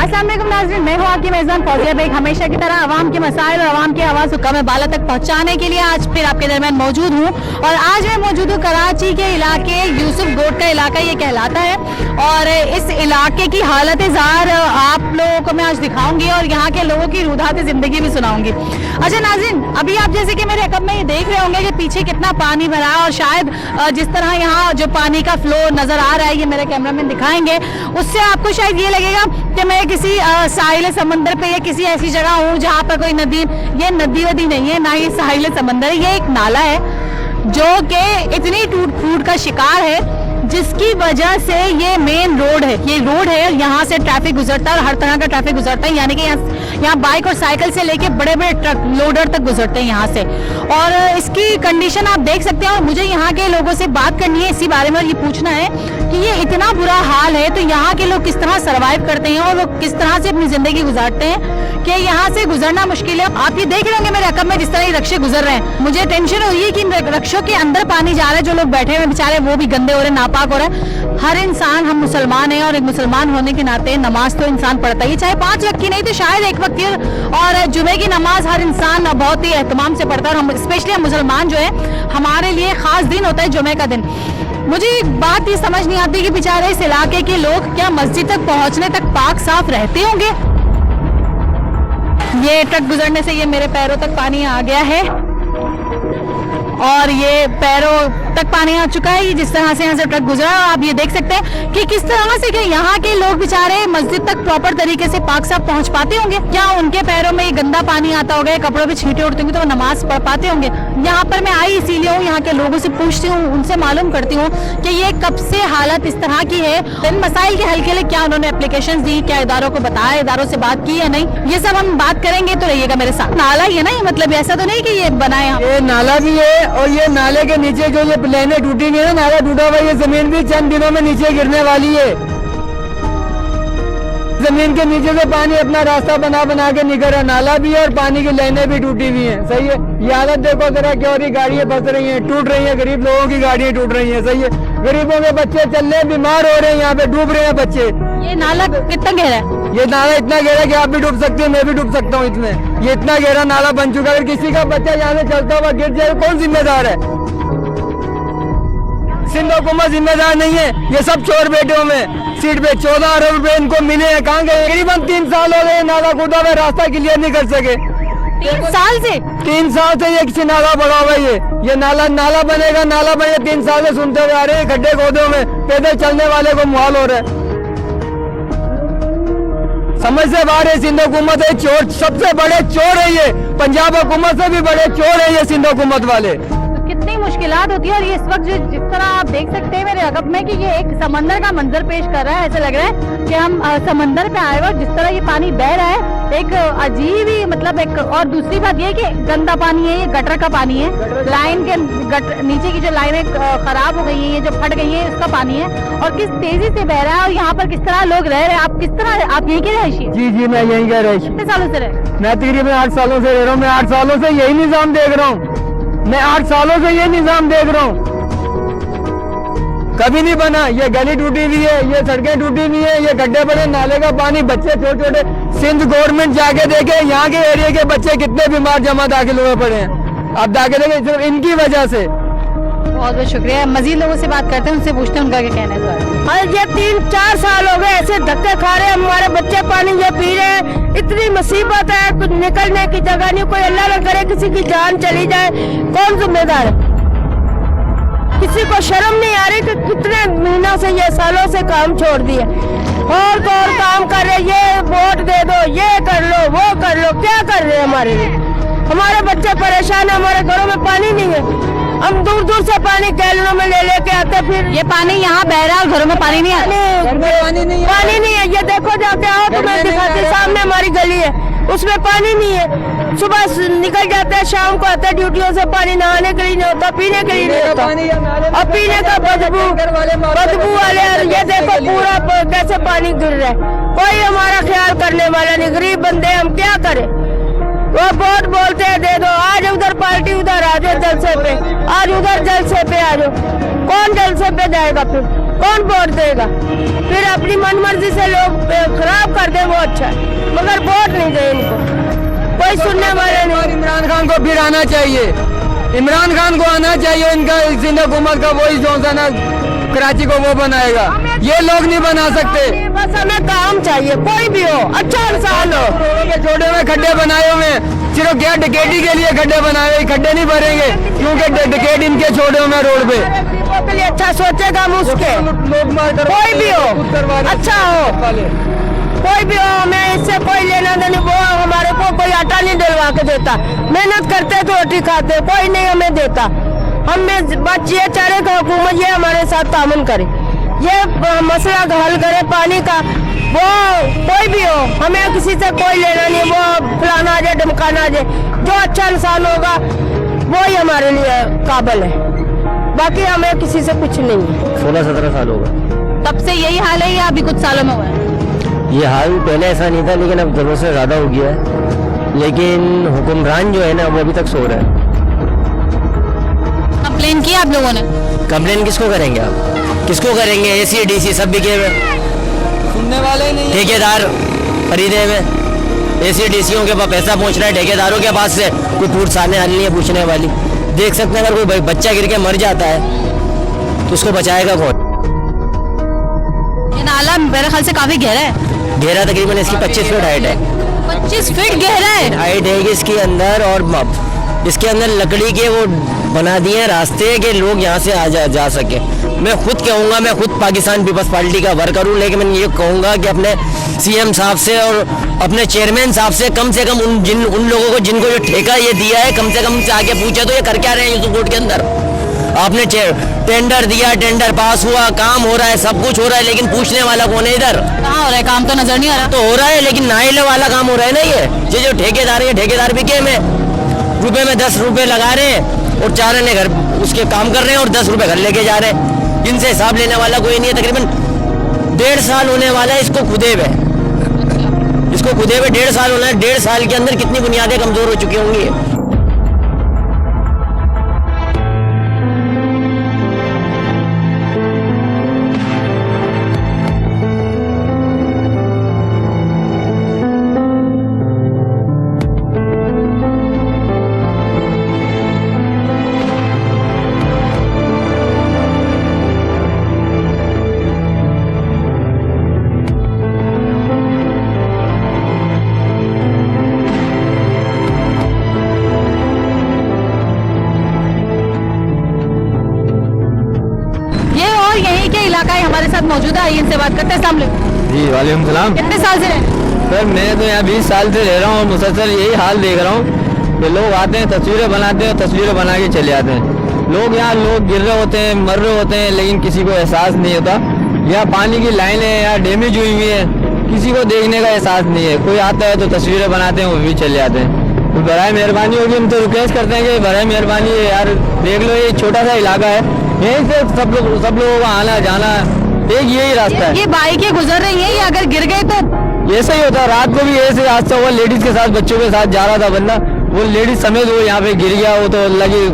अस्सलाम वालेकुम नाज़रीन, मैं हूँ आपकी मेज़बान फौजिया बेग। हमेशा की तरह आवाम के मसाइल और आवाम की आवाज़ हुक्काम बाला तक पहुँचाने के लिए आज फिर आपके दरमियान मौजूद हूँ। और आज मैं मौजूद हूँ कराची के इलाके यूसुफ गोट का इलाका ये कहलाता है, और इस इलाके की हालत ज़ार आप लोगों को मैं आज दिखाऊंगी और यहाँ के लोगों की रुधात ज़िंदगी भी सुनाऊंगी। अच्छा नाज़रीन, अभी आप जैसे कि मेरे अकब में ये देख रहे होंगे कि पीछे कितना पानी भरा है, और शायद जिस तरह यहाँ जो पानी का फ्लो नज़र आ रहा है, ये मेरे कैमरामैन दिखाएंगे, उससे आपको शायद ये लगेगा कि मैं किसी साहिल समंदर पे या किसी ऐसी जगह हूँ जहाँ पर कोई नदी, ये नदी वदी नहीं है, ना ही साहिल समंदर है, ये एक नाला है जो कि इतनी टूट फूट का शिकार है जिसकी वजह से ये मेन रोड है। ये रोड है, यहाँ से ट्रैफिक गुजरता है और हर तरह का ट्रैफिक गुजरता है, यानी कि यहाँ बाइक और साइकिल से लेके बड़े बड़े ट्रक लोडर तक गुजरते हैं यहाँ से। और इसकी कंडीशन आप देख सकते हैं, और मुझे यहाँ के लोगों से बात करनी है इसी बारे में, और ये पूछना है कि ये इतना बुरा हाल है तो यहाँ के लोग किस तरह सर्वाइव करते हैं और वो किस तरह से अपनी जिंदगी गुजारते हैं कि यहाँ से गुजरना मुश्किल है। आप ये देख रहे होंगे मेरे अकब में जिस तरह ये रक्शे गुजर रहे हैं, मुझे टेंशन हुई है कि रक्षों के अंदर पानी जा रहा है, जो लोग बैठे हुए बेचारे वो भी गंदे हो रहे, नापाक हो रहे हैं। हर इंसान, हम मुसलमान हैं और एक मुसलमान होने के नाते नमाज तो इंसान पढ़ता ही, चाहे 5 वक्त की नहीं तो शायद 1 वक्त की, और जुमे की नमाज हर इंसान बहुत ही एहतमाम से पढ़ता है। और हम स्पेशली हम मुसलमान जो है, हमारे लिए खास दिन होता है जुमे का दिन। मुझे एक बात ये समझ नहीं आती कि बेचारे इस इलाके के लोग क्या मस्जिद तक पहुंचने तक पाक साफ रहते होंगे। ये ट्रक गुजरने से ये मेरे पैरों तक पानी आ गया है, और ये पैरों तक पानी आ चुका है। ये जिस तरह से यहाँ से ट्रक गुजरा, आप ये देख सकते हैं कि किस तरह से यहाँ के लोग बेचारे मस्जिद तक प्रॉपर तरीके से पाक साफ पहुँच पाते होंगे। क्या उनके पैरों में गंदा पानी आता होगा, कपड़ों पे छींटे उड़ते होंगे तो वो नमाज पढ़ पाते होंगे। यहाँ पर मैं आई इसीलिए हूँ, यहाँ के लोगों से पूछती हूँ, उनसे मालूम करती हूँ कि ये कब से हालत इस तरह की है, इन मसाइल के हल के लिए क्या उन्होंने एप्लीकेशन दी, क्या इदारों को बताया, इदारों से बात की या नहीं, ये सब हम बात करेंगे। तो रहिएगा मेरे साथ। नाला ही है ना ये, मतलब ऐसा तो नहीं कि ये बनाए, ये नाला भी है, और ये नाले के नीचे जो ये प्लेनें टूटी गई है, नाला टूटा हुआ, ये जमीन भी चंद दिनों में नीचे गिरने वाली है। जमीन के नीचे से पानी अपना रास्ता बना बना के निकल रहा है, नाला भी है और पानी की लाइनें भी टूटी हुई हैं। सही है, ये हालत देखो जरा, क्या हो रही, गाड़ियां फंस रही हैं, टूट रही हैं, गरीब लोगों की गाड़ियां टूट रही हैं। सही है, गरीबों के बच्चे चल रहे, बीमार हो रहे हैं, यहाँ पे डूब रहे हैं बच्चे। ये नाला कितना गहरा है? ये नाला इतना गहरा कि आप भी डूब सकते हैं, मैं भी डूब सकता हूँ इसमें। ये इतना गहरा नाला बन चुका है, अगर किसी का बच्चा यहाँ से चलता हुआ गिर जाए, कौन जिम्मेदार है? सिंध हुकूमत जिम्मेदार नहीं है, ये सब चोर बेटियों में सीट पे 14 अरब रुपए इनको मिले हैं, कहाँ गए? करीबन 3 साल हो गए नाला खुदा हुआ, रास्ता क्लियर नहीं कर सके। 3 साल से? 3 साल से ये किसी नाला बड़ा हुआ है, ये नाला बनेगा, नाला बने, 3 साल से सुनते हुए आ रहे हैं। गड्ढे खोदों में पैदल चलने वाले को मुहाल हो रहा है। समझ से बाहर है, सिंध हुकूमत है चोर, सबसे बड़े चोर है ये, पंजाब हुकूमत से भी बड़े चोर है ये सिंध हुकूमत वाले। कितनी मुश्किलात होती है। और ये इस वक्त जो जिस तरह आप देख सकते हैं मेरे अगब में कि ये एक समंदर का मंजर पेश कर रहा है, ऐसा लग रहा है कि हम समंदर पे आए हुए, और जिस तरह ये पानी बह रहा है एक अजीब ही, मतलब एक। और दूसरी बात ये कि गंदा पानी है, ये गटर का पानी है, लाइन के नीचे की जो लाइनें खराब हो गई है, ये जो फट गई है, उसका पानी है, और किस तेजी से बह रहा है। और यहाँ पर किस तरह लोग रह रहे हैं, आप किस तरह, आप यहीं के रहिशी? जी, मैं यहीं का रहिशी। कितने सालों से रहे? मैं तकरीबन 8 सालों से रह रहा हूँ। मैं 8 सालों से यही निजाम देख रहा हूँ, मैं 8 सालों से ये निजाम देख रहा हूँ, कभी नहीं बना। ये गली टूटी हुई है, ये सड़कें टूटी हुई है, ये गड्ढे पड़े, नाले का पानी, बच्चे छोटे छोटे। सिंध गवर्नमेंट जाके देखे यहाँ के एरिया के बच्चे कितने बीमार जमा दाखिल हुए पड़े हैं, आप जाके देखे, सिर्फ इनकी वजह से। बहुत बहुत शुक्रिया। मजीद लोगों से बात करते हैं, उनसे पूछते हैं उनका क्या कहना है। और ये 3-4 साल हो गए ऐसे धक्के खा रहे हैं, हमारे बच्चे पानी ये पी रहे हैं। इतनी मुसीबत है, कुछ निकलने की जगह नहीं, कोई अल्लाह न करे किसी की जान चली जाए, कौन जिम्मेदार है? किसी को शर्म नहीं आ रही कि कितने महीनों से, ये सालों से काम छोड़ दिए, और काम कर रहे, ये वोट दे दो, ये कर लो, वो कर लो, क्या कर रहे हैं हमारे लिए? हमारे बच्चे परेशान है, हमारे घरों में पानी नहीं है, हम दूर दूर से पानी गैलनों में ले लेके आते, फिर ये पानी यहाँ बह रहा है और घरों में पानी नहीं आता। पानी नहीं है, ये देखो जाके आओ तो मैं दिखाती, सामने हमारी गली है, उसमें पानी नहीं है। सुबह निकल जाते हैं, शाम को आते हैं ड्यूटियों से, पानी नहाने के लिए नहीं होता, पीने के लिए नहीं होता, और पीने का बदबू वाले। ये देखो पूरा कैसे पानी गिर रहा है, कोई हमारा ख्याल करने वाला नहीं, गरीब बंदे, हम क्या करें? वो वोट बोलते हैं दे दो, आज उधर पार्टी, उधर आ जाओ जलसे पे, आज उधर जलसे पे आ जाओ, कौन जलसे पे जाएगा फिर? कौन वोट देगा? फिर अपनी मनमर्जी से लोग खराब कर दे वो अच्छा है, मगर वोट नहीं दे इनको, कोई सुनने वाला नहीं। इमरान खान को फिर आना चाहिए, इमरान खान को आना चाहिए। इनका सिंध हुकूमत का वही जो सा ना कराची को वो बनाएगा, ये लोग नहीं बना सकते। बस हमें काम चाहिए, कोई भी हो, अच्छा इंसान हो। छोटे में खड्डे बनाए हुए सिर्फ क्या डकैती के लिए खड्डे बनाए हुए, खड्डे नहीं भरेंगे क्योंकि डकैत इनके छोड़े हुए रोड पे। के लिए अच्छा सोचेगा उसके, कोई भी हो, अच्छा हो, कोई भी हो, हमें इससे कोई लेना देना। वो हमारे को कोई आटा नहीं डलवा के देता, मेहनत करते तो रोटी खाते, कोई नहीं हमें देता। हमें बस ये चाह रहे कि हुकूमत ये हमारे साथ तामुन करे, ये मसला हल करे पानी का। वो कोई भी हो, हमें किसी से कोई लेना नहीं, वो फलाना आ जाए ढमकाना आ जाए, जो अच्छा इंसान होगा वो ही हमारे लिए काबिल है, बाकी हमें किसी से कुछ नहीं है। 16-17 साल होगा तब से यही हाल है या अभी कुछ सालों में हुआ है? ये हाल पहले ऐसा नहीं था, लेकिन अब जरूरत से ज़्यादा हो गया है। लेकिन हुक्मरान जो है ना वो अभी तक सो रहा है। कंप्लेन किया आप लोगों ने? कंप्लेन किसको करेंगे आप, किसको करेंगे? एसी डीसी सब बिके हुए, सुनने वाले नहीं, ठेकेदार खरीदे हुए, एसी डीसीओं के पास पैसा पहुंच रहा है, ठेकेदारों के पास से कोई पूछ हल नहीं है पूछने वाली। देख सकते हैं अगर कोई बच्चा गिर के मर जाता है तो उसको बचाएगा कौन? ये नाला मेरे ख्याल से काफी गहरा है। गहरा तकरीबन इसकी 25 फीट हाइट है। 25 फीट गहरा है? हाइट है कि इसके अंदर, और इसके अंदर लकड़ी के वो बना दिए हैं रास्ते कि लोग यहाँ से आ जा सके। मैं खुद कहूँगा, मैं खुद पाकिस्तान पीपल्स पार्टी का वर्कर हूँ, लेकिन मैं ये कहूँगा कि अपने सीएम साहब से और अपने चेयरमैन साहब से कम उन लोगों को जिनको जो ठेका ये दिया है, कम से कम से आके पूछे तो ये कर क्या रहे हैं यूसुफ कोर्ट के अंदर। आपने टेंडर दिया, टेंडर पास हुआ, काम हो रहा है, सब कुछ हो रहा है, लेकिन पूछने वाला कौन है इधर? कहाँ हो रहा है काम? तो नजर नहीं आ रहा। तो हो रहा है लेकिन नाइले वाला काम हो रहा है ना। ये जो ठेकेदार है, ठेकेदार बिके में रुपए में 10 रुपए लगा रहे हैं और 4 आने घर उसके काम कर रहे हैं और 10 रुपए घर लेके जा रहे हैं, जिनसे हिसाब लेने वाला कोई नहीं है। तकरीबन 1.5 साल होने वाला है इसको खुदे हुए, 1.5 साल होना है। 1.5 साल के अंदर कितनी बुनियादें कमजोर हो चुकी होंगी। यही के इलाका है हमारे साथ मौजूद है, इनसे बात करते हैं। अस्सलाम वालेकुम। जी वालेकुम सलाम। कितने साल से रह रहे हैं? सर मैं तो यहाँ 20 साल से रह रहा हूँ और मुसलसल यही हाल देख रहा हूँ कि लोग आते हैं, तस्वीरें बनाते हैं, तस्वीरें बना के चले जाते हैं। लोग गिर रहे होते हैं, मर रहे होते हैं, लेकिन किसी को एहसास नहीं होता। यहाँ पानी की लाइनें यहाँ डैमेज हुई हुई है, किसी को देखने का एहसास नहीं है। कोई आता है तो तस्वीरें बनाते हैं, वो भी चले जाते हैं। तो बराए मेहरबानी होगी, हम तो रिक्वेस्ट करते हैं कि बराए मेहरबानी यार देख लो, ये छोटा सा इलाका है, यहीं से सब लोगों का आना जाना एक यही रास्ता है। ये बाइकें गुजर रही हैं, ये अगर गिर गए तो ऐसा ही होता है। रात को भी ऐसे हादसा हुआ, लेडीज के साथ बच्चों के साथ जा रहा था बंदा, वो लेडीज समेत वो यहाँ पे गिर गया। वो तो लगी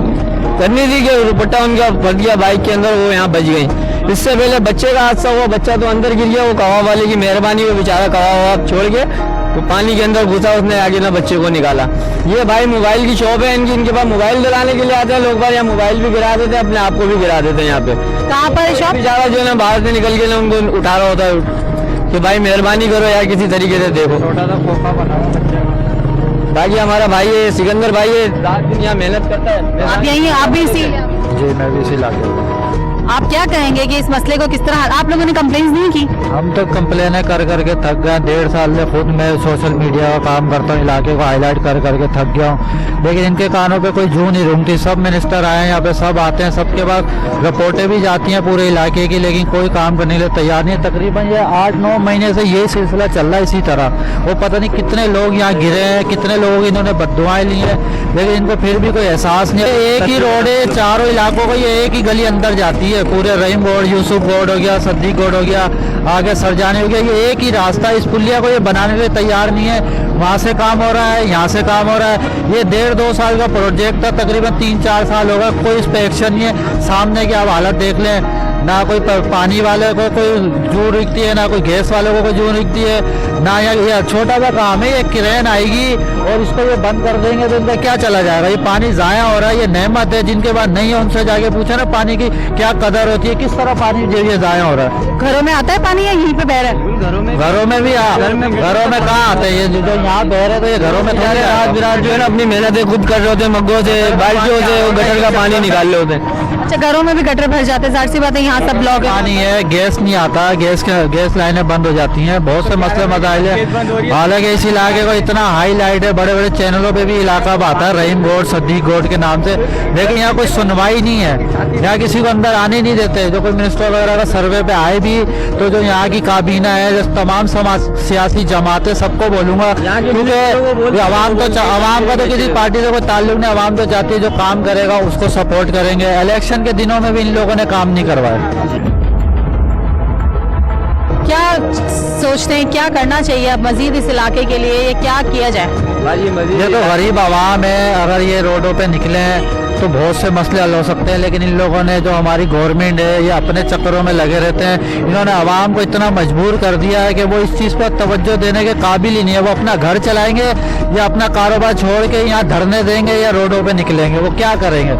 करनी थी कि दुपट्टा उनका फंस गया बाइक के अंदर, वो यहाँ बच गई। इससे पहले बच्चे का हादसा हुआ, बच्चा तो अंदर गिर गया। वो कवा वाले की मेहरबानी, वो बेचारा कवा छोड़ के तो पानी के अंदर घुसा, उसने आगे ना बच्चे को निकाला। ये भाई मोबाइल की शॉप है इनके पास मोबाइल दिलाने के लिए आते हैं लोग बार, यहाँ मोबाइल भी गिरा देते हैं, अपने आप को भी गिरा देते हैं। यहाँ पे कहाँ पर शॉप? बेचारा जो है ना बाहर से निकल के ना उनको उठा रहा होता है कि भाई मेहरबानी करो यार, किसी तरीके से देखो। छोटा सा खोखा बना बाकी हमारा भाई है सिकंदर भाई है, रात दिन यहाँ मेहनत करता है। आप यही, आप भी इसी? जी मैं भी इसी इलाके। आप क्या कहेंगे कि इस मसले को किस तरह, आप लोगों ने कंप्लेन नहीं की? हम तो कंप्लेनें कर करके थक गए। 1.5 साल से खुद मैं सोशल मीडिया का काम करता हूँ, इलाके को हाईलाइट कर करके थक गया हूँ, लेकिन इनके कानों पे कोई जू नहीं रूंगती। सब मिनिस्टर आए हैं यहाँ पे, सब आते हैं, सबके पास रिपोर्टें भी जाती हैं पूरे इलाके की, लेकिन कोई काम करने के लिए तैयार नहीं है। तकरीबन ये 8-9 महीने से यही सिलसिला चल रहा है इसी तरह। वो पता नहीं कितने लोग यहाँ गिरे हैं, कितने लोग इन्होंने बद्दुआएं ली हैं, लेकिन इनको फिर भी कोई एहसास नहीं है। एक ही रोड है चारों इलाकों को, ये एक ही गली अंदर जाती है। पूरे रहीम रोड, यूसुफ रोड हो गया, सद्दीक रोड हो गया, आगे सरजानी हो गया, ये एक ही रास्ता। इस पुलिया को ये बनाने के लिए तैयार नहीं है। वहाँ से काम हो रहा है, यहाँ से काम हो रहा है। ये 1.5-2 साल का प्रोजेक्ट था, तकरीबन 3-4 साल हो गए, कोई इस पे एक्शन नहीं है। सामने की आप हालत देख लें, ना कोई पानी वाले को कोई जून रुकती है, ना कोई गैस वाले को कोई जून रुकती है, ना ये छोटा सा काम है, ये क्रेन आएगी और इसको ये बंद कर देंगे तो इनका क्या चला जाएगा। ये पानी जाया हो रहा है, ये नेमत है। जिनके पास नहीं है उनसे जाके पूछे ना पानी की क्या कदर होती है, किस तरह पानी जो ये जाया हो रहा है। घरों में आता है पानी या यहीं पे बह रहा है? घरों में कहाँ आते हैं ये जो यहाँ बह रहे, तो ये घरों में रात बिरात जो है ना अपनी मेहनतें खुद कर रहे होते हैं, मग्गों से बाल्टियों से गटर का पानी निकाल रहे होते हैं। अच्छा, घरों में भी गटर भर जाते हैं, जाहिर सी बात है यहाँ सब ब्लॉक है। पानी है, गैस नहीं आता, गैस लाइनें बंद हो जाती हैं, बहुत से मसले मसाइल है। हालांकि इस इलाके को इतना हाईलाइट है, बड़े बड़े चैनलों पे भी इलाका आता है रहीम गोड, सद्दीक गोड के नाम से, लेकिन यहाँ कोई सुनवाई नहीं है। यहाँ किसी को अंदर आने नहीं देते। जो कोई मिनिस्टर वगैरह का सर्वे पे आए भी तो जो यहाँ की काबीना है, जो तमाम सियासी जमातें, सबको बोलूंगा, क्योंकि आवाम का तो किसी पार्टी से कोई ताल्लुक नहीं। आवाम तो चाहती है जो काम करेगा उसको सपोर्ट करेंगे। इलेक्शन के दिनों में भी इन लोगों ने काम नहीं करवाया। क्या सोचते हैं, क्या करना चाहिए अब मजीद इस इलाके के लिए, ये क्या किया जाए? ये तो गरीब आवाम है, अगर ये रोडों पे निकले तो बहुत से मसले हल हो सकते हैं, लेकिन इन लोगों ने, जो हमारी गवर्नमेंट है, ये अपने चक्करों में लगे रहते हैं। इन्होंने आवाम को इतना मजबूर कर दिया है कि वो इस चीज़ पर तवज्जो देने के काबिल ही नहीं है। वो अपना घर चलाएंगे या अपना कारोबार छोड़ के यहाँ धरने देंगे या रोडों पे निकलेंगे, वो क्या करेंगे।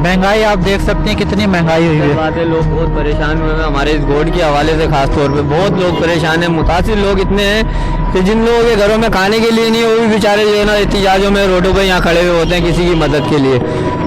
महंगाई आप देख सकते हैं, कितनी महंगाई हुई है। बात है, लोग बहुत परेशान हुए हैं हमारे इस गोड के हवाले से। खास तौर पे बहुत लोग परेशान हैं। मुतासिर लोग इतने हैं कि जिन लोगों के घरों में खाने के लिए नहीं है, वो भी बेचारे जो है ना एहतिजाजों में रोडों पे यहाँ खड़े हुए होते हैं किसी की मदद के लिए।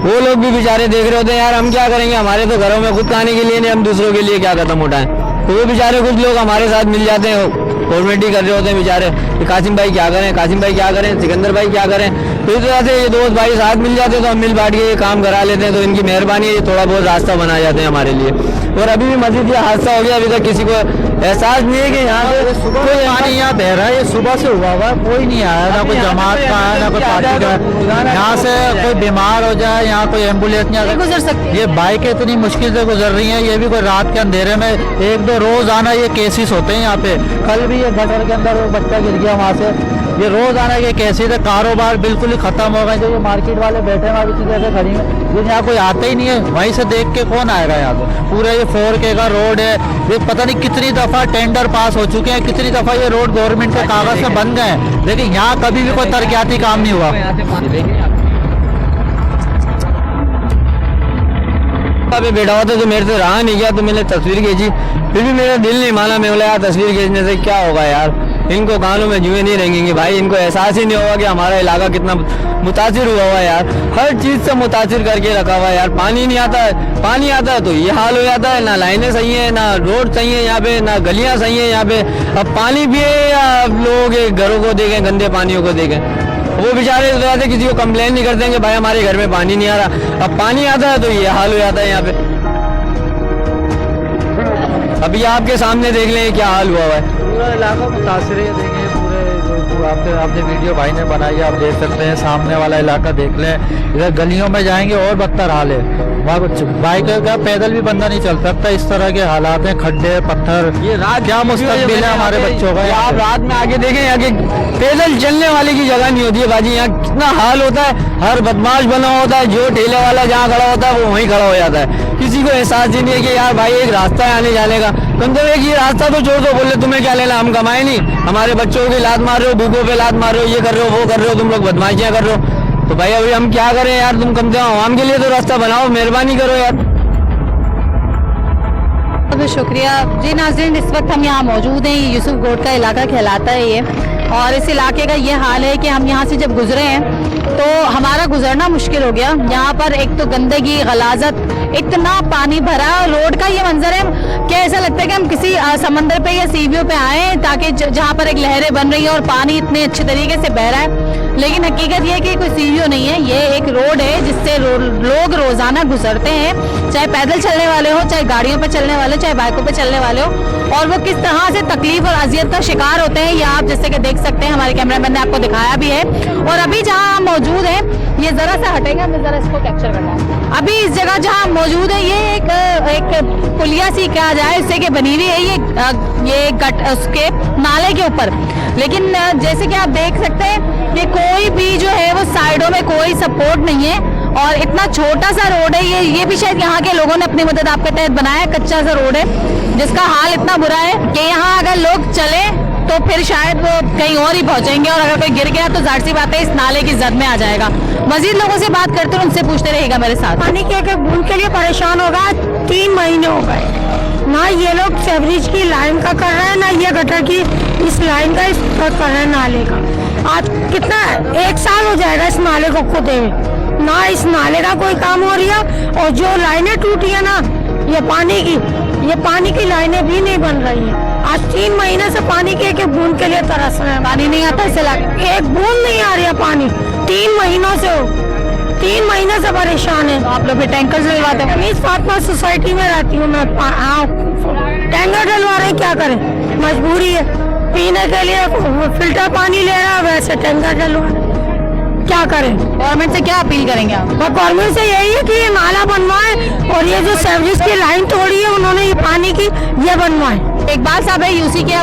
वो लोग भी बेचारे देख रहे होते हैं, यार हम क्या करेंगे, हमारे तो घरों में खुद खाने के लिए नहीं, हम दूसरों के लिए क्या कदम उठाएं। तो वो बेचारे कुछ लोग हमारे साथ मिल जाते हैं, फॉर्मेलिटी कर रहे होते हैं बेचारे कि कासिम भाई क्या करें, कासिम भाई क्या करें, सिकंदर भाई क्या करें। तो इस तरह से ये दोस्त भाई साथ मिल जाते हैं तो हम मिल बांट के ये काम करा लेते हैं। तो इनकी मेहरबानी है, ये थोड़ा बहुत रास्ता बना जाते हैं हमारे लिए। और अभी भी मस्जिद ये हादसा हो गया, अभी तक किसी को एहसास नहीं है कि यहाँ पे सुबह पानी यहाँ बह रहा है। ये सुबह से हुआ हुआ है, कोई नहीं आया, ना कोई जमात का आया, ना कोई पार्टी का। यहाँ से कोई बीमार हो जाए, यहाँ कोई एम्बुलेंस नहीं आ गुजर सकती। ये बाइकें इतनी मुश्किल से गुजर रही हैं, ये भी कोई रात के अंधेरे में। एक दो रोज आना ये केसेस होते हैं यहाँ पे। कल भी ये गटर के अंदर वो बच्चा गिर गया वहाँ से। ये रोज आना ये केसेस है। कारोबार बिल्कुल ही खत्म हो गए। जो ये मार्केट वाले बैठे हैं इसी जगह खड़ी है, ये यहाँ कोई आता ही नहीं है। वहीं से देख के कौन आएगा यहाँ पे। पूरा ये 4K का रोड है। ये पता नहीं कितनी दफा टेंडर पास हो चुके हैं, कितनी दफा ये रोड गवर्नमेंट के कागज में बन गए हैं, लेकिन यहाँ कभी भी कोई तरक्याती काम नहीं हुआ। पे बैठा हुआ था तो मेरे से रहा नहीं गया, तो मैंने तस्वीर खींची, फिर भी मेरा दिल नहीं माना। मैं बोला यार तस्वीर खींचने से क्या होगा यार, इनको कानों में जुए नहीं रहेंगे भाई। इनको एहसास ही नहीं होगा कि हमारा इलाका कितना मुतासिर हुआ हुआ है यार। हर चीज़ से मुतासिर करके रखा हुआ है यार। पानी नहीं आता है, पानी आता है तो ये हाल हो जाता है। ना लाइनें सही हैं, ना रोड सही है यहाँ पे, ना गलियाँ सही हैं यहाँ पे। अब पानी भी है या लोगों के घरों को देखें, गंदे पानियों को देखें। वो बेचारे इस वजह से किसी को कंप्लेन नहीं करते हैं कि भाई हमारे घर में पानी नहीं आ रहा। अब पानी आता है तो ये हाल हो जाता है यहाँ पे। अभी आपके सामने देख लें क्या हाल हुआ है। पूरा इलाका मुतासिर है। देखिए पूरे आपने वीडियो भाई ने बनाई है, आप देख सकते हैं। सामने वाला इलाका देख लें। इधर गलियों में जाएंगे और बदतर हाल है। वहाँ कुछ बाइक का पैदल भी बंदा नहीं चल सकता, इस तरह के हालात हैं। खड्डे पत्थर, ये रात क्या मुस्तकबिल है हमारे बच्चों का। आप रात में आगे देखें, यहाँ के पैदल चलने वाले की जगह नहीं होती है बाजी। यहाँ कितना हाल होता है। हर बदमाश बना होता है, जो ठेले वाला जहाँ खड़ा होता है वो वहीं खड़ा हो जाता है। किसी को एहसास ही नहीं है कि यार भाई एक रास्ता है आने जाने का। तुम तो एक ये रास्ता तो छोड़ दो, बोले तुम्हें क्या लेना, हम कमाए नहीं, हमारे बच्चों की लात मार रहे हो, भूखों पे लात मार रहे हो, ये कर रहे हो, वो कर रहे हो, तुम लोग बदमाशियां कर रहे हो। तो भाई अभी हम क्या करें यार, तुम कम से कम आवाम के लिए तो रास्ता बनाओ, मेहरबानी करो यार। बहुत शुक्रिया जी। नाज़रीन, इस वक्त हम यहाँ मौजूद हैं। ये यूसुफ गोड का इलाका कहलाता है ये, और इस इलाके का ये हाल है कि हम यहाँ से जब गुजरे हैं तो हमारा गुजरना मुश्किल हो गया। यहाँ पर एक तो गंदगी, गलाजत, इतना पानी भरा। रोड का ये मंजर है कि ऐसा लगता है कि हम किसी समंदर पे या सीवियों पे आए, ताकि जहाँ पर एक लहरें बन रही है और पानी इतने अच्छे तरीके से बह रहा है। लेकिन हकीकत ये है कि कोई सीवियो नहीं है, ये एक रोड है जिससे लोग रोजाना गुजरते हैं, चाहे पैदल चलने वाले हो, चाहे गाड़ियों पे चलने वाले, चाहे बाइकों पे चलने वाले हो, और वो किस तरह से तकलीफ और अजियत का शिकार होते हैं ये आप जैसे कि देख सकते हैं। हमारे कैमरामैन ने आपको दिखाया भी है। और अभी जहाँ हम मौजूद हैं, ये जरा सा हटेगा, हमें जरा इसको कैप्चर करना है। अभी इस जगह जहाँ मौजूद है, ये एक पुलिया सी कहा जाए इससे कि बनी हुई है, ये गट उसके नाले के ऊपर। लेकिन जैसे कि आप देख सकते हैं कि कोई भी जो है वो साइडों में कोई सपोर्ट नहीं है, और इतना छोटा सा रोड है, ये भी शायद यहाँ के लोगों ने अपनी मदद आपके तहत बनाया है। कच्चा सा रोड है जिसका हाल इतना बुरा है कि यहाँ अगर लोग चले तो फिर शायद वो कहीं और ही पहुंचेंगे, और अगर कोई गिर गया तो जाहिर सी बात है इस नाले की जद में आ जाएगा। मजीद लोगों से बात करते हैं, उनसे पूछते रहेगा मेरे साथ। पानी के एक बूंद के लिए परेशान होगा, 3 महीने हो गए ना ये लोग सेवरेज की लाइन का कर रहे हैं, ना ये गटर की इस लाइन का कर रहे हैं नाले का। आज कितना 1 साल हो जाएगा इस नाले को खोदे हुए, ना इस नाले का कोई काम हो रही है। और जो लाइनें टूटी है ना ये पानी की लाइनें भी नहीं बन रही है। आज 3 महीने से पानी के एक बूंद के लिए तरस रहे हैं, पानी नहीं आता, इसे लगे एक बूंद नहीं आ रही है पानी 3 महीनों से। 3 महीने से परेशान है। आप लोग टैंकर से डलवाते हैं? इस फातिमा सोसाइटी में रहती हूँ मैं। टैंकर डलवा रहे हैं, क्या करें, मजबूरी है। पीने के लिए फिल्टर पानी ले रहा है, वैसे टैंकर डलवा रहे, क्या करें। गवर्नमेंट से क्या अपील करेंगे आप? गवर्नमेंट से यही है कि ये नाला बनवाए और ये जो सर्विस की लाइन तोड़ी है उन्होंने ये पानी की ये बनवाए। इकबाल साहब है यूसी के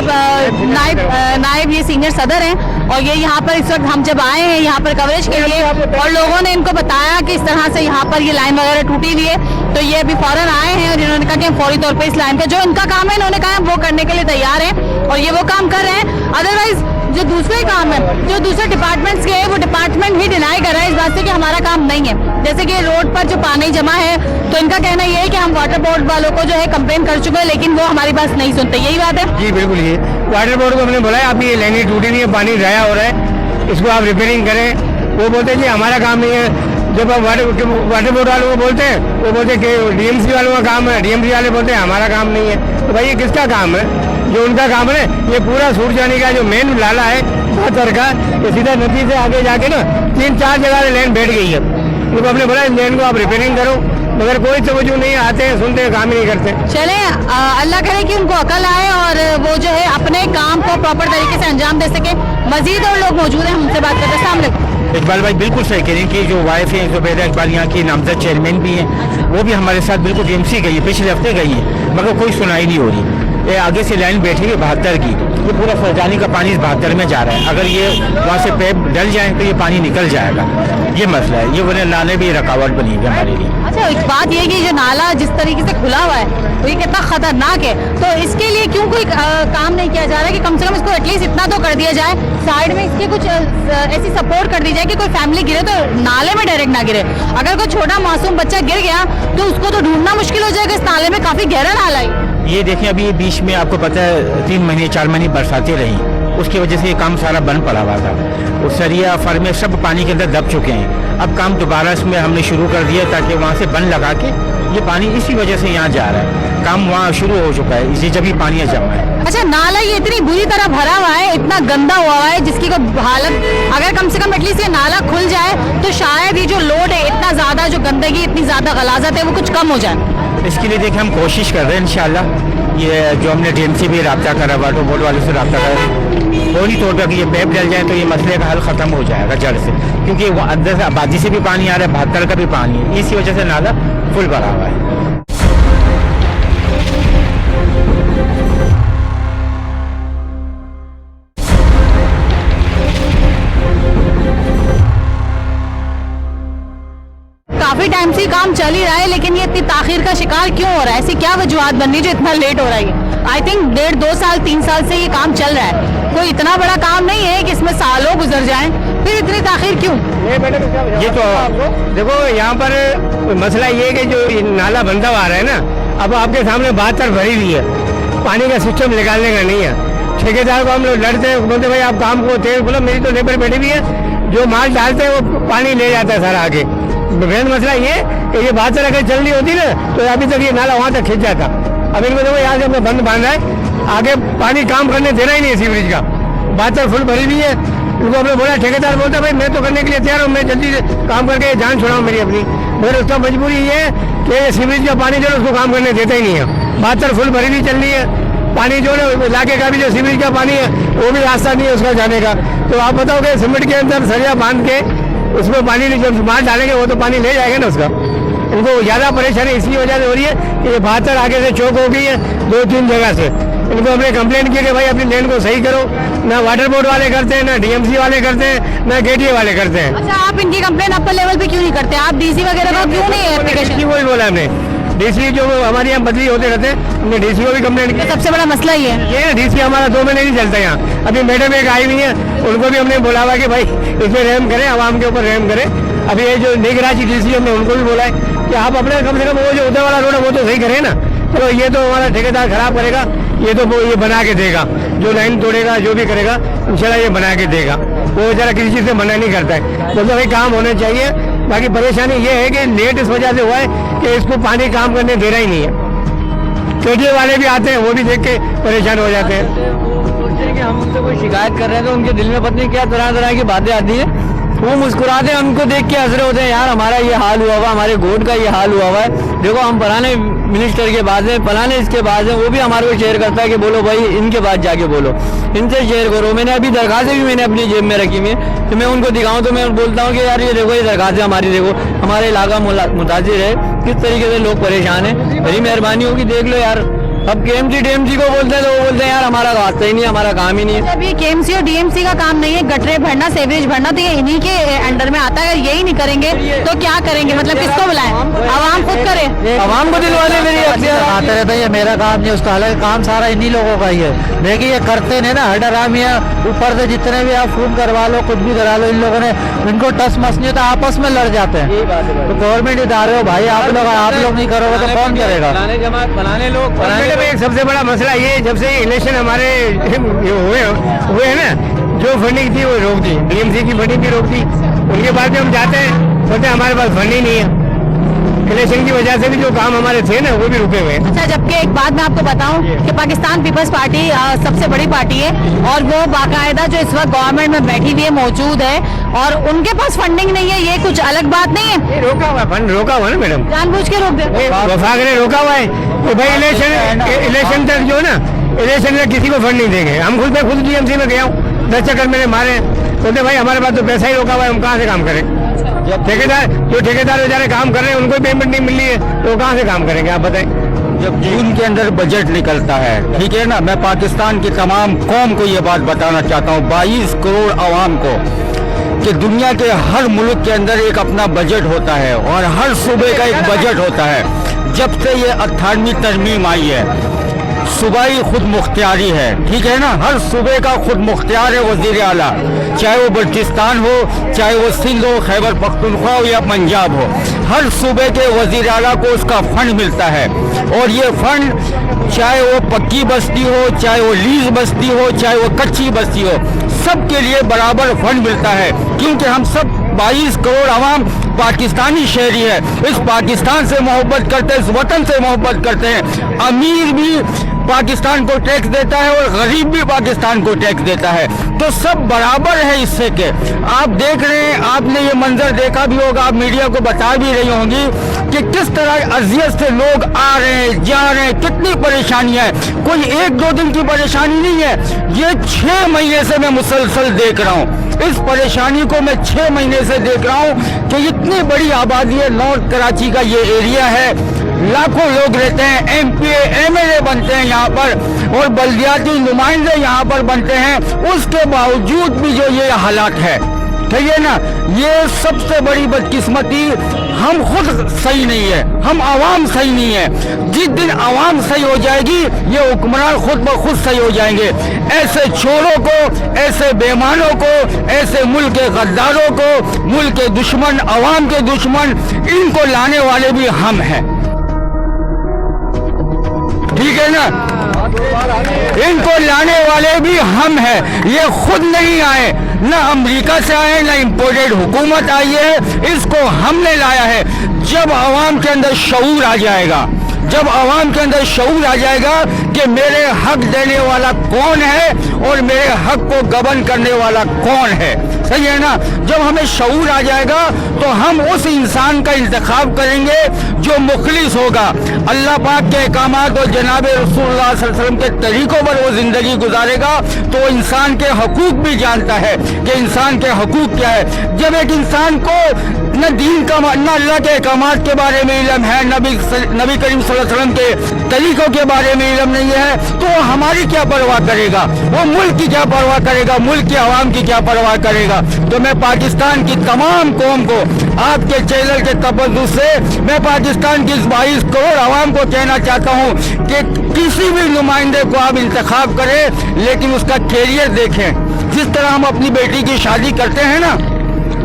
नायब ये सीनियर सदर हैं, और ये यहाँ पर इस वक्त हम जब आए हैं यहाँ पर कवरेज के लिए, और लोगों ने इनको बताया कि इस तरह से यहाँ पर ये लाइन वगैरह टूटी हुई है, तो ये अभी फौरन आए हैं और इन्होंने कहा कि हम फौरी तौर पे इस लाइन का जो इनका काम है इन्होंने कहा वो करने के लिए तैयार हैं, और ये वो काम कर रहे हैं। अदरवाइज जो दूसरे काम है, जो दूसरे डिपार्टमेंट्स के हैं, वो डिपार्टमेंट ही डिनाई कर रहा है इस बात से कि हमारा काम नहीं है। जैसे कि रोड पर जो पानी जमा है, तो इनका कहना ये है कि हम वाटर बोर्ड वालों को जो है कंप्लेन कर चुके हैं, लेकिन वो हमारी बात नहीं सुनते। यही बात है जी बिल्कुल। ये वाटर बोर्ड को हमने बोला है, आप ये लाइनें टूटी नहीं है, पानी ज़ाया हो रहा है, इसको आप रिपेयरिंग करें। वो बोलते हैं जी हमारा काम नहीं है। जब आप वाटर बोर्ड वालों को बोलते हैं, वो बोलते हैं कि डीएमसी वालों का काम है, डीएमसी वाले बोलते हैं हमारा काम नहीं है। तो भाई ये किसका काम है? जो उनका काम है, ये पूरा सूट जाने का जो मेन नाला है भातर का, ये सीधा नदी से आगे जाके ना 3-4 जगह लेन बैठ गई है। उनको हमने बोला इस लेन को आप रिपेयरिंग करो, मगर कोई तवज्जो नहीं, आते हैं सुनते हैं, काम ही नहीं करते। चले अल्लाह करे कि उनको अकल आए और वो जो है अपने काम को प्रॉपर तरीके से अंजाम दे सके। मजीद और लोग मौजूद हैं, हमसे बात करते हैं। अस्सलाम वालेकुम। इकबाल भाई बिल्कुल सही कह रहे हैं कि जो वाइफ है जुबैदा इकबाल यहाँ की नामजद चेयरमैन भी हैं, वो भी हमारे साथ बिल्कुल डीएमसी गई है, पिछले हफ्ते गई है, मगर कोई सुनाई नहीं हो रही। ये आगे से लाइन बैठी है 72 की, ये पूरा फरजानी का पानी इस 72 में जा रहा है। अगर ये वहाँ से पैप डल जाए तो ये पानी निकल जाएगा, ये मसला है। ये वजह नाले भी रुकावट बनी है हमारे लिए। अच्छा, एक बात ये कि जो नाला जिस तरीके से खुला हुआ है तो ये कितना खतरनाक है, तो इसके लिए क्यों कोई काम नहीं किया जा रहा है कि कम से कम इसको एटलीस्ट इतना तो कर दिया जाए, साइड में इसके कुछ ऐसी सपोर्ट कर दी जाए कि कोई फैमिली गिरे तो नाले में डायरेक्ट ना गिरे। अगर कोई छोटा मासूम बच्चा गिर गया तो उसको तो ढूंढना मुश्किल हो जाएगा, इस नाले में काफी गहरा नाला है। ये देखें अभी बीच में आपको पता है 3 महीने 4 महीने बरसातें रही, उसकी वजह से ये काम सारा बंद पड़ा हुआ था। उस सरिया फर्मे सब पानी के अंदर दब चुके हैं। अब काम दोबारा इसमें हमने शुरू कर दिया ताकि वहाँ से बंद लगा के ये पानी इसी वजह से यहाँ जा रहा है। काम वहाँ शुरू हो चुका है, इसी जब ही पानी जमा है। अच्छा, नाला ये इतनी बुरी तरह भरा हुआ है, इतना गंदा हुआ है जिसकी कोई हालत, अगर कम से कम एटलीस्ट ये नाला खुल जाए तो शायद ये जो लोड है इतना ज्यादा, जो गंदगी इतनी ज्यादा गलाजत है, वो कुछ कम हो जाए। इसके लिए देखिए हम कोशिश कर रहे हैं इंशाल्लाह। ये जो हमने डीएमसी भी रब्ता करा, वाटर बोर्ड वालों से रब्ता करा, फौरी तौर पर ये पैप डल जाए तो ये मसले का हल खत्म हो जाएगा जड़ से, क्योंकि वो अंदर से आबादी से भी पानी आ रहा है, 72 का भी पानी है, इसी वजह से नाला फुल भरा हुआ है। काफी टाइम से काम चल ही रहा है, लेकिन ये इतनी ताखीर का शिकार क्यों हो रहा है? ऐसी क्या वजूहत बन रही जो इतना लेट हो रहा है? आई थिंक 1.5-2 साल 3 साल से ये काम चल रहा है, कोई इतना बड़ा काम नहीं है कि इसमें सालों गुजर जाएं, फिर इतनी ताखीर क्यों? ये तो देखो यहाँ पर मसला ये है कि जो नाला बनता हुआ आ रहा है ना, अब आपके सामने 72 भरी हुई है, पानी का सिस्टम निकालने का नहीं है। ठेकेदार को हम लोग लड़ते हैं, बोलते भाई आप काम को तेज बोलो, मेरी तो लेबर बैठी हुई है, जो माल डालते हैं वो पानी ले जाता है सारा आगे। मेन मसला ये कि ये 72 अगर चल रही होती ना तो अभी तक ये नाला वहाँ तक खिंच जाता। अब इनको देखो यहाँ से हमने बंद बांधा है, आगे पानी काम करने देना ही नहीं है सीवरेज का, 72 फुल भरी हुई है। उनको हमने बोला, ठेकेदार बोलता है भाई मैं तो करने के लिए तैयार हूँ, मैं जल्दी से काम करके जान छुड़ाऊँ मेरी अपनी, मगर उसका मजबूरी ये है कि सीवरेज का पानी जो है उसको काम करने देता ही नहीं है। 72 फुल भरी हुई चल रही है, पानी जो है इलाके का भी जो सीवरेज का पानी है वो भी रास्ता नहीं है उसका जाने का। तो आप बताओगे सीमेंट के अंदर सरिया बांध के उसमें पानी नहीं, जब माल डालेंगे वो तो पानी ले जाएगा ना उसका। इनको ज़्यादा परेशानी इसी वजह से हो रही है कि ये 72 आगे से चौक हो गई है 2-3 जगह से, इनको हमने कंप्लेंट की कि भाई अपनी लेन को सही करो। ना वाटर बोर्ड वाले करते हैं, ना डीएमसी वाले करते हैं, ना केटीए वाले करते हैं। अच्छा, आप इनकी कंप्लेन अपर लेवल पे क्यों नहीं करते? आप डीसी वगैरह का क्यों नहीं है एप्लीकेशन? वही बोला हमने, डीसी जो हमारे यहाँ बदली होते रहते हैं, हमने डीसी को भी कंप्लेंट की। सबसे बड़ा मसला ये है। ये डीसी हमारा 2 महीने नहीं चलता यहाँ। अभी मैडम एक आई हुई है, उनको भी हमने बोला हुआ कि भाई इसमें रहम करें, आवाम के ऊपर रहम करें। अभी ये जो निगरानी डीसी हमने उनको भी बोला है कि आप अपने कम से कम वो जो उधर वाला रोड है वो तो सही करें ना। तो ये तो हमारा ठेकेदार खराब करेगा, ये तो वो ये बना के देगा, जो लाइन तोड़ेगा जो भी करेगा इंशाल्लाह ये बना के देगा। वो जरा किसी चीज़ से मना नहीं करता है, तो भाई काम होने चाहिए। बाकी परेशानी ये है कि लेट इस वजह से हुआ है कि इसको पानी काम करने दे रहा ही नहीं है। केटीए वाले भी आते हैं, वो भी देख के परेशान हो जाते हैं। कि हम उनसे कोई शिकायत कर रहे हैं तो उनके दिल में पता नहीं क्या तरह तरह की बातें आती है। वो मुस्कुराते हैं, हमको देख के हंस रहे होते हैं, यार हमारा ये हाल हुआ हुआ, हमारे गोद का ये हाल हुआ हुआ है। देखो हम फलाने मिनिस्टर के बाद हैं, फलाने इसके बाद हैं, वो भी हमारे को शेयर करता है कि बोलो भाई इनके बाद जाके बोलो, इनसे शेयर करो। मैंने अभी दरखास्तें भी मैंने अपनी जेब में रखी हुई है, तो मैं उनको दिखाऊं तो मैं बोलता हूँ कि यार ये देखो, ये दरखास्तें हमारी देखो, हमारे इलाका मुतासिर है, किस तरीके से लोग परेशान हैं। बड़ी मेहरबानी होगी देख लो यार। अब केएमसी डीएमसी को बोलते हैं तो वो बोलते हैं यार हमारा रास्ता ही नहीं, हमारा काम ही नहीं है। जब ये केएमसी और डीएमसी का काम नहीं है, गटरे भरना, सेवरेज भरना, तो ये इन्हीं के अंडर में आता है। अगर यही नहीं करेंगे तो क्या करेंगे? मतलब किसको बुलाएं? आवाम खुद करे, आवाम को दिलवाने मेरी आते रहता है, ये मेरा काम नहीं, उसका अलग काम, सारा इन्हीं लोगों का ही है। देखिए ये करते नहीं ना, हर डरामी है, ऊपर से जितने भी आप फोन करवा लो, कुछ भी करा लो, इन लोगों ने, इनको टस मस नहीं होता, आपस में लड़ जाते हैं। तो गवर्नमेंट इदारे हो भाई, आप लोग नहीं करोगे तो कौन करेगा? बनाने लोग सबसे बड़ा मसला ये, जब से इलेक्शन हमारे हुए हैं ना, जो फंडिंग थी वो रोक दी, डीएमसी की फंडिंग भी रोक दी। उनके बाद भी हम जाते हैं, बोलते हैं हमारे पास फंडिंग नहीं है। इलेक्शन की वजह से भी जो काम हमारे थे ना वो भी रुके हुए हैं। अच्छा, जबकि एक बात मैं आपको बताऊं कि पाकिस्तान पीपल्स पार्टी सबसे बड़ी पार्टी है और वो बाकायदा जो इस वक्त गवर्नमेंट में बैठी हुई है मौजूद है, और उनके पास फंडिंग नहीं है, ये कुछ अलग बात नहीं है। रोका हुआ फंड, रोका हुआ ना मैडम, जानबूझ के रोक दे। वफाक ने रोका हुआ है कि भाई इलेक्शन तक जो है ना, इलेक्शन में किसी को फंड नहीं देंगे। हम खुद डीएमसी में गया हूँ, 10 चक्कर मैंने मारे, बोलते भाई हमारे पास तो पैसा ही रोका हुआ है, हम कहाँ से काम करें? ठेकेदार बेचारे काम कर रहे हैं, उनको पेमेंट नहीं मिल रही है, तो कहाँ से काम करेंगे आप बताएं? जब जून के अंदर बजट निकलता है, ठीक है ना, मैं पाकिस्तान की तमाम कौम को ये बात बताना चाहता हूँ, 22 करोड़ आवाम को, कि दुनिया के हर मुल्क के अंदर एक अपना बजट होता है और हर सूबे का एक बजट होता है। जब से ये 18वीं तरमीम आई है, सूबाई खुद मुख्तियारी है, ठीक है ना, हर सूबे का खुद मुख्तियार है वजीर आला, चाहे वो बल्चिस्तान हो, चाहे वो सिंध हो, खैबर पख्तूनख्वा हो या पंजाब हो, हर सूबे के वजीर आला को उसका फंड मिलता है। और ये फंड चाहे वो पक्की बस्ती हो, चाहे वो लीज बस्ती हो, चाहे वो कच्ची बस्ती हो, सबके लिए बराबर फंड मिलता है, क्योंकि हम सब 22 करोड़ आवाम पाकिस्तानी शहरी है, इस पाकिस्तान से मोहब्बत करते हैं, इस वतन से मोहब्बत करते हैं। अमीर भी पाकिस्तान को टैक्स देता है और गरीब भी पाकिस्तान को टैक्स देता है, तो सब बराबर है इससे के। आप देख रहे हैं, आपने ये मंजर देखा भी होगा, आप मीडिया को बता भी रही होंगी कि किस तरह अजियत से लोग आ रहे हैं, जा रहे हैं, कितनी परेशानियां हैं। कोई 1-2 दिन की परेशानी नहीं है, ये 6 महीने से मैं मुसलसल देख रहा हूँ। इस परेशानी को मैं 6 महीने से देख रहा हूँ कि इतनी बड़ी आबादी है, नॉर्थ कराची का ये एरिया है, लाखों लोग रहते हैं, एमपी एमएलए बनते हैं यहाँ पर और बल्दियाती नुमाइंदे यहाँ पर बनते हैं, उसके बावजूद भी जो ये हालात है, ठीक है ना, ये सबसे बड़ी बदकिस्मती। हम खुद सही नहीं है, हम आवाम सही नहीं है। जिस दिन आवाम सही हो जाएगी, ये हुक्मरान खुद ब खुद सही हो जाएंगे। ऐसे चोरों को, ऐसे बेईमानों को, ऐसे मुल्क के गद्दारों को, मुल्क के दुश्मन, आवाम के दुश्मन, इनको लाने वाले भी हम हैं, ठीक है ना, इनको लाने वाले भी हम हैं। ये खुद नहीं आए, ना अमेरिका से आए, ना इम्पोर्टेड हुकूमत आई है, इसको हमने लाया है। जब आवाम के अंदर शऊर आ जाएगा, जब आवाम के अंदर शऊर आ जाएगा कि मेरे हक देने वाला कौन है और मेरे हक को गबन करने वाला कौन है, सही है ना, जब हमें शऊर आ जाएगा तो हम उस इंसान का इंतखाब करेंगे जो मुखलिस होगा, अल्लाह पाक के अहकामात और जनाब रसूलुल्लाह सल्लल्लाहु अलैहि वसल्लम के तरीकों पर वो जिंदगी गुजारेगा, तो इंसान के हकूक भी जानता है कि इंसान के हकूक क्या है। जब एक इंसान को न दीन का, न अल्लाह के अहकामात के बारे में इल्म है, नबी करीम सल्लल्लाहु अलैहि वसल्लम के तरीकों के बारे में इल्म नहीं है, तो वो हमारी क्या परवाह करेगा? वो मुल्क की क्या परवाह करेगा? मुल्क की आवाम की क्या परवाह करेगा? तो मैं पाकिस्तान की तमाम कौम को आपके चैनल के तबद्दुस से मैं पाकिस्तान की इस 22 करोड़ आवाम को कहना चाहता हूँ कि किसी भी नुमाइंदे को आप इंतखाब करें, लेकिन उसका कैरियर देखें। जिस तरह हम अपनी बेटी की शादी करते हैं ना,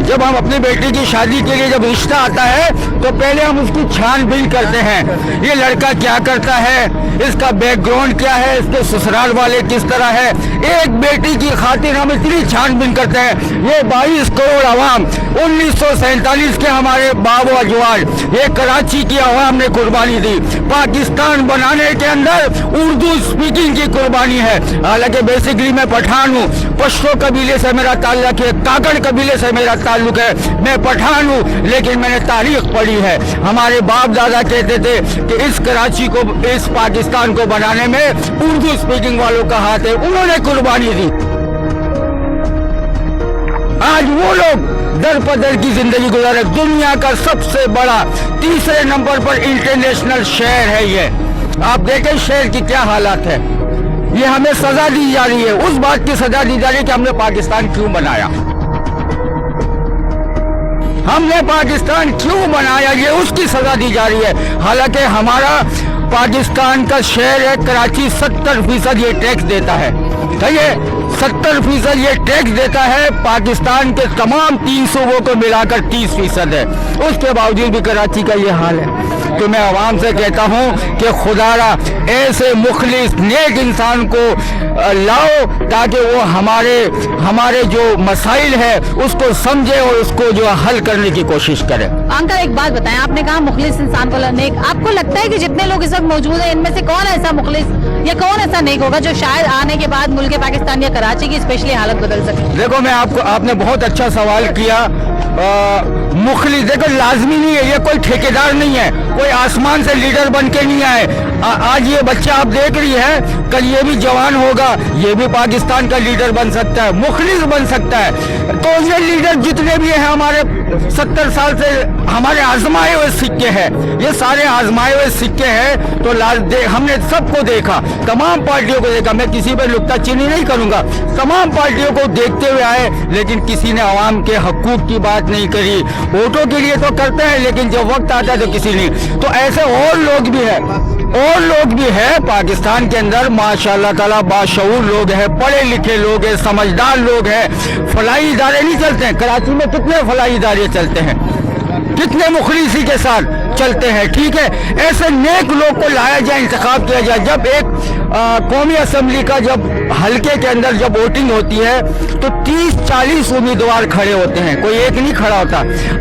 जब हम अपनी बेटी की शादी के लिए जब रिश्ता आता है तो पहले हम उसकी छानबीन करते हैं, ये लड़का क्या करता है, इसका बैकग्राउंड क्या है, इसके ससुराल वाले किस तरह है। एक बेटी की खातिर हम इतनी छानबीन करते हैं। ये 22 करोड़ आवाम 1947 के हमारे बाब व अजवाल, ये कराची की आवाम ने कुर्बानी दी। पाकिस्तान बनाने के अंदर उर्दू स्पीकिंग की कुर्बानी है। हालांकि बेसिकली मैं पठान हूँ, पश्तो कबीले से मेरा ताल्लुक है, काकड़ कबीले से मेरा ताल्लुक है, मैं पठान हूँ, लेकिन मैंने तारीख पढ़ी है। हमारे बाप दादा कहते थे कि इस कराची को, इस पाकिस्तान को बनाने में उर्दू स्पीकिंग वालों का हाथ है, उन्होंने कुर्बानी दी। आज वो लोग दर पदर की जिंदगी गुजारे। दुनिया का सबसे बड़ा 3रे नंबर पर इंटरनेशनल शहर है ये। आप देखें शहर की क्या हालत है। ये हमें सजा दी जा रही है, उस बात की सजा दी जा रही है कि हमने पाकिस्तान क्यों बनाया। हमने पाकिस्तान क्यों बनाया, ये उसकी सजा दी जा रही है। हालांकि हमारा पाकिस्तान का शहर है कराची 70% ये टैक्स देता है, सही है, 70% ये टैक्स देता है। पाकिस्तान के तमाम 3 सूबों को मिलाकर 30% है, उसके बावजूद भी कराची का ये हाल है। तो मैं आवाम से कहता हूँ कि खुदारा ऐसे मुखलिस नेक इंसान को लाओ ताकि वो हमारे जो मसाइल है उसको समझे और उसको जो हल करने की कोशिश करे। अंकल एक बात बताएं, आपने कहा मुखलिस इंसान को नेक, आपको लगता है कि जितने लोग इस वक्त मौजूद हैं इनमें से कौन ऐसा मुखलिस या कौन ऐसा नेक होगा जो शायद आने के बाद मुल्क पाकिस्तान या कराची की स्पेशली हालत बदल सके? देखो मैं आपने बहुत अच्छा सवाल किया। मुखलिस देखो लाजमी नहीं है, ये कोई ठेकेदार नहीं है, कोई आसमान से लीडर बन के नहीं आए। आज ये बच्चा आप देख रही है, कल ये भी जवान होगा, ये भी पाकिस्तान का लीडर बन सकता है, मुखलिस बन सकता है। तो ये लीडर जितने भी हैं हमारे 70 साल से हमारे आजमाए हुए सिक्के हैं, ये सारे आजमाए हुए सिक्के हैं। तो हमने सबको देखा, तमाम पार्टियों को देखा, मैं किसी पर नुक्ताचीनी नहीं करूंगा, तमाम पार्टियों को देखते हुए आए, लेकिन किसी ने आवाम के हकूक की बात नहीं करी। वोटों के लिए तो करते हैं, लेकिन जब वक्त आता है तो किसी नहीं। तो ऐसे और लोग भी है पाकिस्तान के अंदर माशाअल्लाह ताला बाशऊर लोग हैं, पढ़े लिखे लोग हैं, समझदार लोग हैं। फलाई इदारे नहीं चलते हैं कराची में, कितने फलाई इदारे चलते हैं, कितने मुखलिसी के साथ चलते हैं, ठीक है। ऐसे नेक लोग को लाया जाए, इंतखाब किया जाए। जब एक कौमी असम्बली का जब हल्के के अंदर जब वोटिंग होती है तो 30-40 उम्मीदवार खड़े होते हैं, कोई एक नहीं खड़ा होता।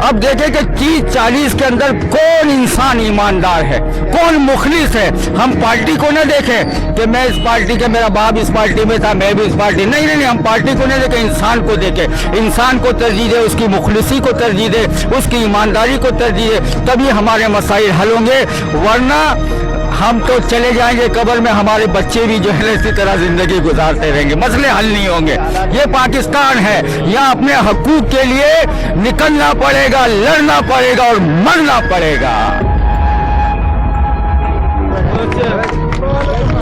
अब देखें कि 30-40 के अंदर कौन इंसान ईमानदार है, कौन मुखलिस है। हम पार्टी को न देखें कि मैं इस पार्टी के, मेरा बाप इस पार्टी में था, मैं भी इस पार्टी, नहीं, हम पार्टी को नहीं देखें, इंसान को देखें। इंसान को तरजीह दे, उसकी मुखलिसी को तरजीह दे, उसकी ईमानदारी को तरजीह दे, तभी हमारे मसाइल हल होंगे। वरना हम तो चले जाएंगे कब्र में, हमारे बच्चे भी जो है इसी तरह जिंदगी गुजारते रहेंगे, मसले हल नहीं होंगे। ये पाकिस्तान है, यहाँ अपने हकूक के लिए निकलना पड़ेगा, लड़ना पड़ेगा और मरना पड़ेगा।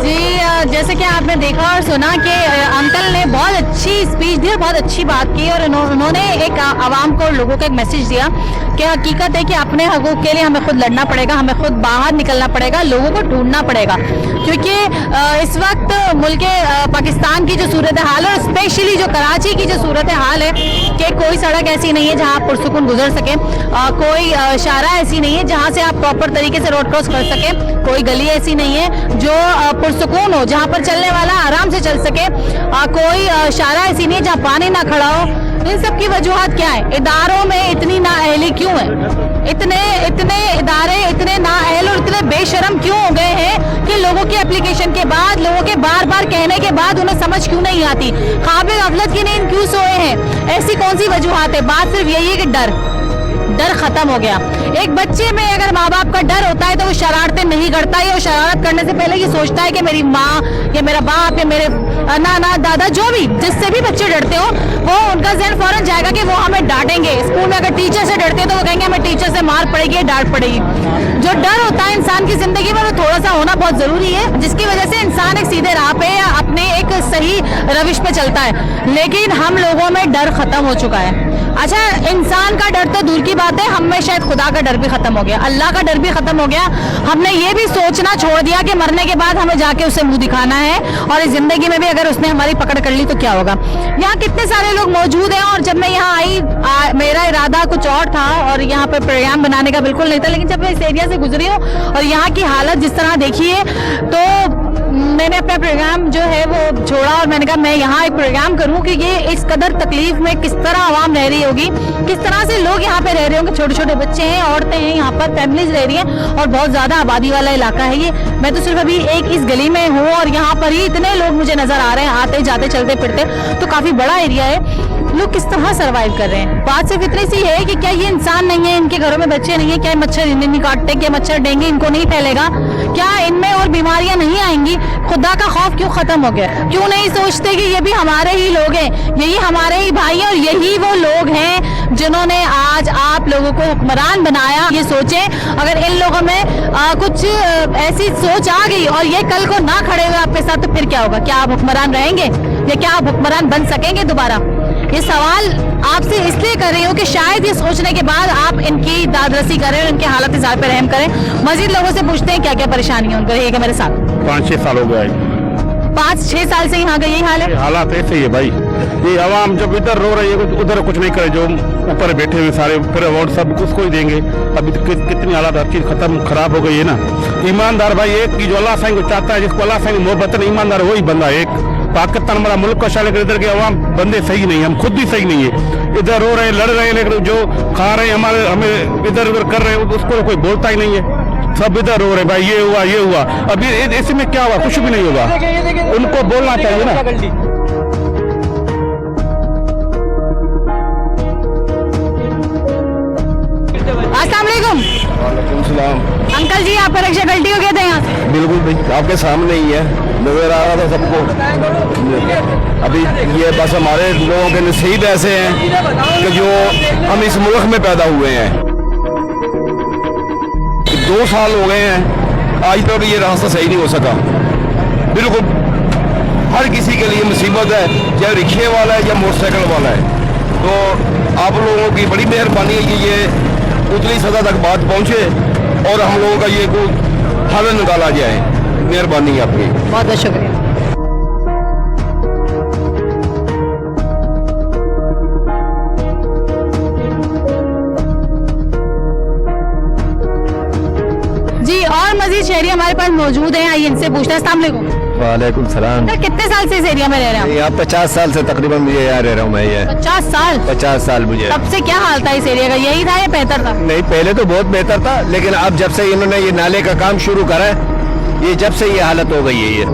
जी जैसे कि आपने देखा और सुना कि अंकल ने बहुत अच्छी स्पीच दी और बहुत अच्छी बात की, और उन्होंने एक आवाम को, लोगों को एक मैसेज दिया कि हकीकत है कि अपने हकूक के लिए हमें खुद लड़ना पड़ेगा, हमें खुद बाहर निकलना पड़ेगा, लोगों को ढूंढना पड़ेगा। क्योंकि इस वक्त मुल्क पाकिस्तान की जो सूरत हाल है, और स्पेशली जो कराची की जो सूरत हाल है कि कोई सड़क ऐसी नहीं है जहाँ आप पुरसुकून गुजर सके, कोई शारा ऐसी नहीं है जहाँ से आप प्रॉपर तरीके से रोड क्रॉस कर सके, कोई गली ऐसी नहीं है जो पुरसुकून हो, जहाँ पर चलने वाला आराम से चल सके, कोई शारा ऐसी नहीं है जहाँ पानी ना खड़ा हो। इन सब की वजूहत क्या है? इदारों में इतनी नाअहली क्यों है? इतने इदारे इतने नाअहल और इतने बेशरम क्यों हो गए हैं कि लोगों की एप्लीकेशन के बाद, लोगों के बार बार कहने के बाद उन्हें समझ क्यों नहीं आती? ख्वाब गफलत की नींद क्यों सोए हैं? ऐसी कौन सी वजूहत है? बात सिर्फ यही है कि डर खत्म हो गया। एक बच्चे में अगर माँ बाप का डर होता है तो वो शरारतें नहीं करता है, वो शरारत करने से पहले ये सोचता है कि मेरी माँ या मेरा बाप या मेरे नाना दादा जो भी जिससे भी बच्चे डरते हो वो उनका ज़हन फौरन जाएगा कि वो हमें डांटेंगे। स्कूल में अगर टीचर से डरते हो तो वो कहेंगे हमें टीचर से मार पड़ेगी, डांट पड़ेगी। जो डर होता है इंसान की जिंदगी में वो थोड़ा सा होना बहुत जरूरी है, जिसकी वजह से इंसान एक सीधे राह पे या अपने एक सही रविश पे चलता है। लेकिन हम लोगों में डर खत्म हो चुका है। अच्छा, इंसान का डर तो दूर की बात है, हम में शायद खुदा का डर भी खत्म हो गया, अल्लाह का डर भी खत्म हो गया। हमने ये भी सोचना छोड़ दिया कि मरने के बाद हमें जाके उसे मुंह दिखाना है, और इस जिंदगी में भी अगर उसने हमारी पकड़ कर ली तो क्या होगा। यहाँ कितने सारे लोग मौजूद हैं, और जब मैं यहाँ आई मेरा इरादा कुछ और था और यहाँ पे प्रोग्राम बनाने का बिल्कुल नहीं था, लेकिन जब मैं इस एरिया से गुजरी हूँ और यहाँ की हालत जिस तरह देखी है तो मैंने अपना प्रोग्राम जो है वो छोड़ा और मैंने कहा मैं यहाँ एक प्रोग्राम करूँ कि ये इस कदर तकलीफ में किस तरह आवाम रह रही होगी, किस तरह से लोग यहाँ पे रह रहे होंगे। छोटे छोटे बच्चे हैं, औरतें हैं, यहाँ पर फैमिलीज रह रही हैं और बहुत ज्यादा आबादी वाला इलाका है ये। मैं तो सिर्फ अभी एक इस गली में हूँ और यहाँ पर ही इतने लोग मुझे नजर आ रहे हैं आते जाते चलते फिरते, तो काफी बड़ा एरिया है। लोग किस तरह सरवाइव कर रहे हैं। बात सिर्फ इतनी सी है कि क्या ये इंसान नहीं है, इनके घरों में बच्चे नहीं है, क्या मच्छर इन्हें नहीं काटते, क्या मच्छर डेंगू इनको नहीं फैलेगा, क्या इनमें और बीमारियां नहीं आएंगी। खुदा का खौफ क्यों खत्म हो गया? क्यों नहीं सोचते कि ये भी हमारे ही लोग हैं, यही हमारे ही भाई हैं और यही वो लोग हैं जिन्होंने आज आप लोगों को हुक्मरान बनाया। ये सोचें अगर इन लोगों में कुछ ऐसी सोच आ गई और ये कल को ना खड़े हुए आपके साथ तो फिर क्या होगा? क्या आप हुक्मरान रहेंगे या क्या आप हुक्मरान बन सकेंगे दोबारा? ये सवाल आपसे इसलिए कर रही हूँ कि शायद ये सोचने के बाद आप इनकी दादरसी करें, इनके हालत हिसाब पे रहम करें। मजीद लोगों से पूछते हैं क्या क्या परेशानी है उनको। ये मेरे साथ 5-6 साल हो गया है। 5-6 साल से यहाँ का यही हाल है। हालात ऐसे ही है भाई, ये आवाम जब इधर रो रही है उधर कुछ नहीं करे, जो ऊपर बैठे हुए सारे फिर अवार्ड सब उसको ही देंगे। अभी तो कितनी हालात हर चीज खत्म खराब हो गई है ना। ईमानदार भाई एक की जो अल्लाह साईं को चाहता है, जिसको अल्लाह साईं मोहब्बत है, ईमानदार वही बंदा है। एक पाकिस्तान हमारा मुल्क का शाल, इधर के अवाम बंदे सही नहीं है, हम खुद भी सही नहीं है। इधर रो रहे हैं, लड़ रहे हैं, लेकिन जो खा रहे हैं हमारे हमें इधर उधर कर रहे हैं उसको कोई बोलता ही नहीं है। सब इधर रो रहे भाई, ये हुआ। अब ये इसमें क्या हुआ? कुछ भी नहीं होगा, उनको बोलना चाहिए ना। अस्सलाम वालेकुम। अंकल जी, आपका रिक्शा गलती हो गया था यहाँ से? बिल्कुल भाई, आपके सामने ही है, नजर आ रहा था सबको। अभी ये बस हमारे लोगों के नसीब ऐसे हैं कि जो हम इस मुल्क में पैदा हुए हैं। 2 साल हो गए हैं, आज तक ये रास्ता सही नहीं हो सका। बिल्कुल हर किसी के लिए मुसीबत है, चाहे रिक्शे वाला है या मोटरसाइकिल वाला है। तो आप लोगों की बड़ी मेहरबानी है कि ये उतनी सदा तक बात पहुंचे और हम लोगों का ये कोई हल निकाला जाए। मेहरबानी है आपकी, बहुत बहुत शुक्रिया। जी, और मजीद शहरी हमारे पास मौजूद हैं, आइए इनसे पूछते हैं। अस्सलाम वालेकुम। वालेकुम सलाम। सर, कितने साल से इस एरिया में रह रहे हैं? यहाँ 50 साल से तकरीबन मुझे यहाँ रह रहा हूँ मैं। ये 50 साल? 50 साल मुझे। तब से क्या हाल था इस एरिया का? यही था या बेहतर था? नहीं, पहले तो बहुत बेहतर था, लेकिन अब जब से इन्होंने ये नाले का काम शुरू करा है, ये जब से ये हालत हो गई है। ये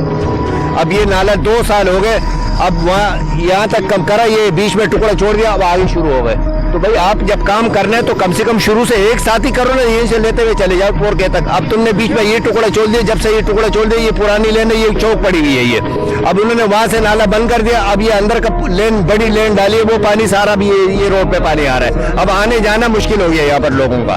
अब ये नाला 2 साल हो गए, अब वहाँ यहाँ तक कम करा, ये बीच में टुकड़ा छोड़ दिया, अब आगे शुरू हो गए। तो भाई आप जब काम करना है तो कम से कम शुरू से एक साथ ही करो ना, यहीं से लेते हुए चले जाओ 4K तक। अब तुमने बीच में ये टुकड़ा छोड़ दिया, जब से ये टुकड़ा छोड़ दिया, ये पुरानी लेन है, ये चौक पड़ी हुई है ये। अब उन्होंने वहां से नाला बंद कर दिया, अब ये अंदर का लेन, बड़ी लेन डाली है, वो पानी सारा भी ये रोड पे पानी आ रहा है। अब आने जाना मुश्किल हो गया यहाँ पर लोगों का।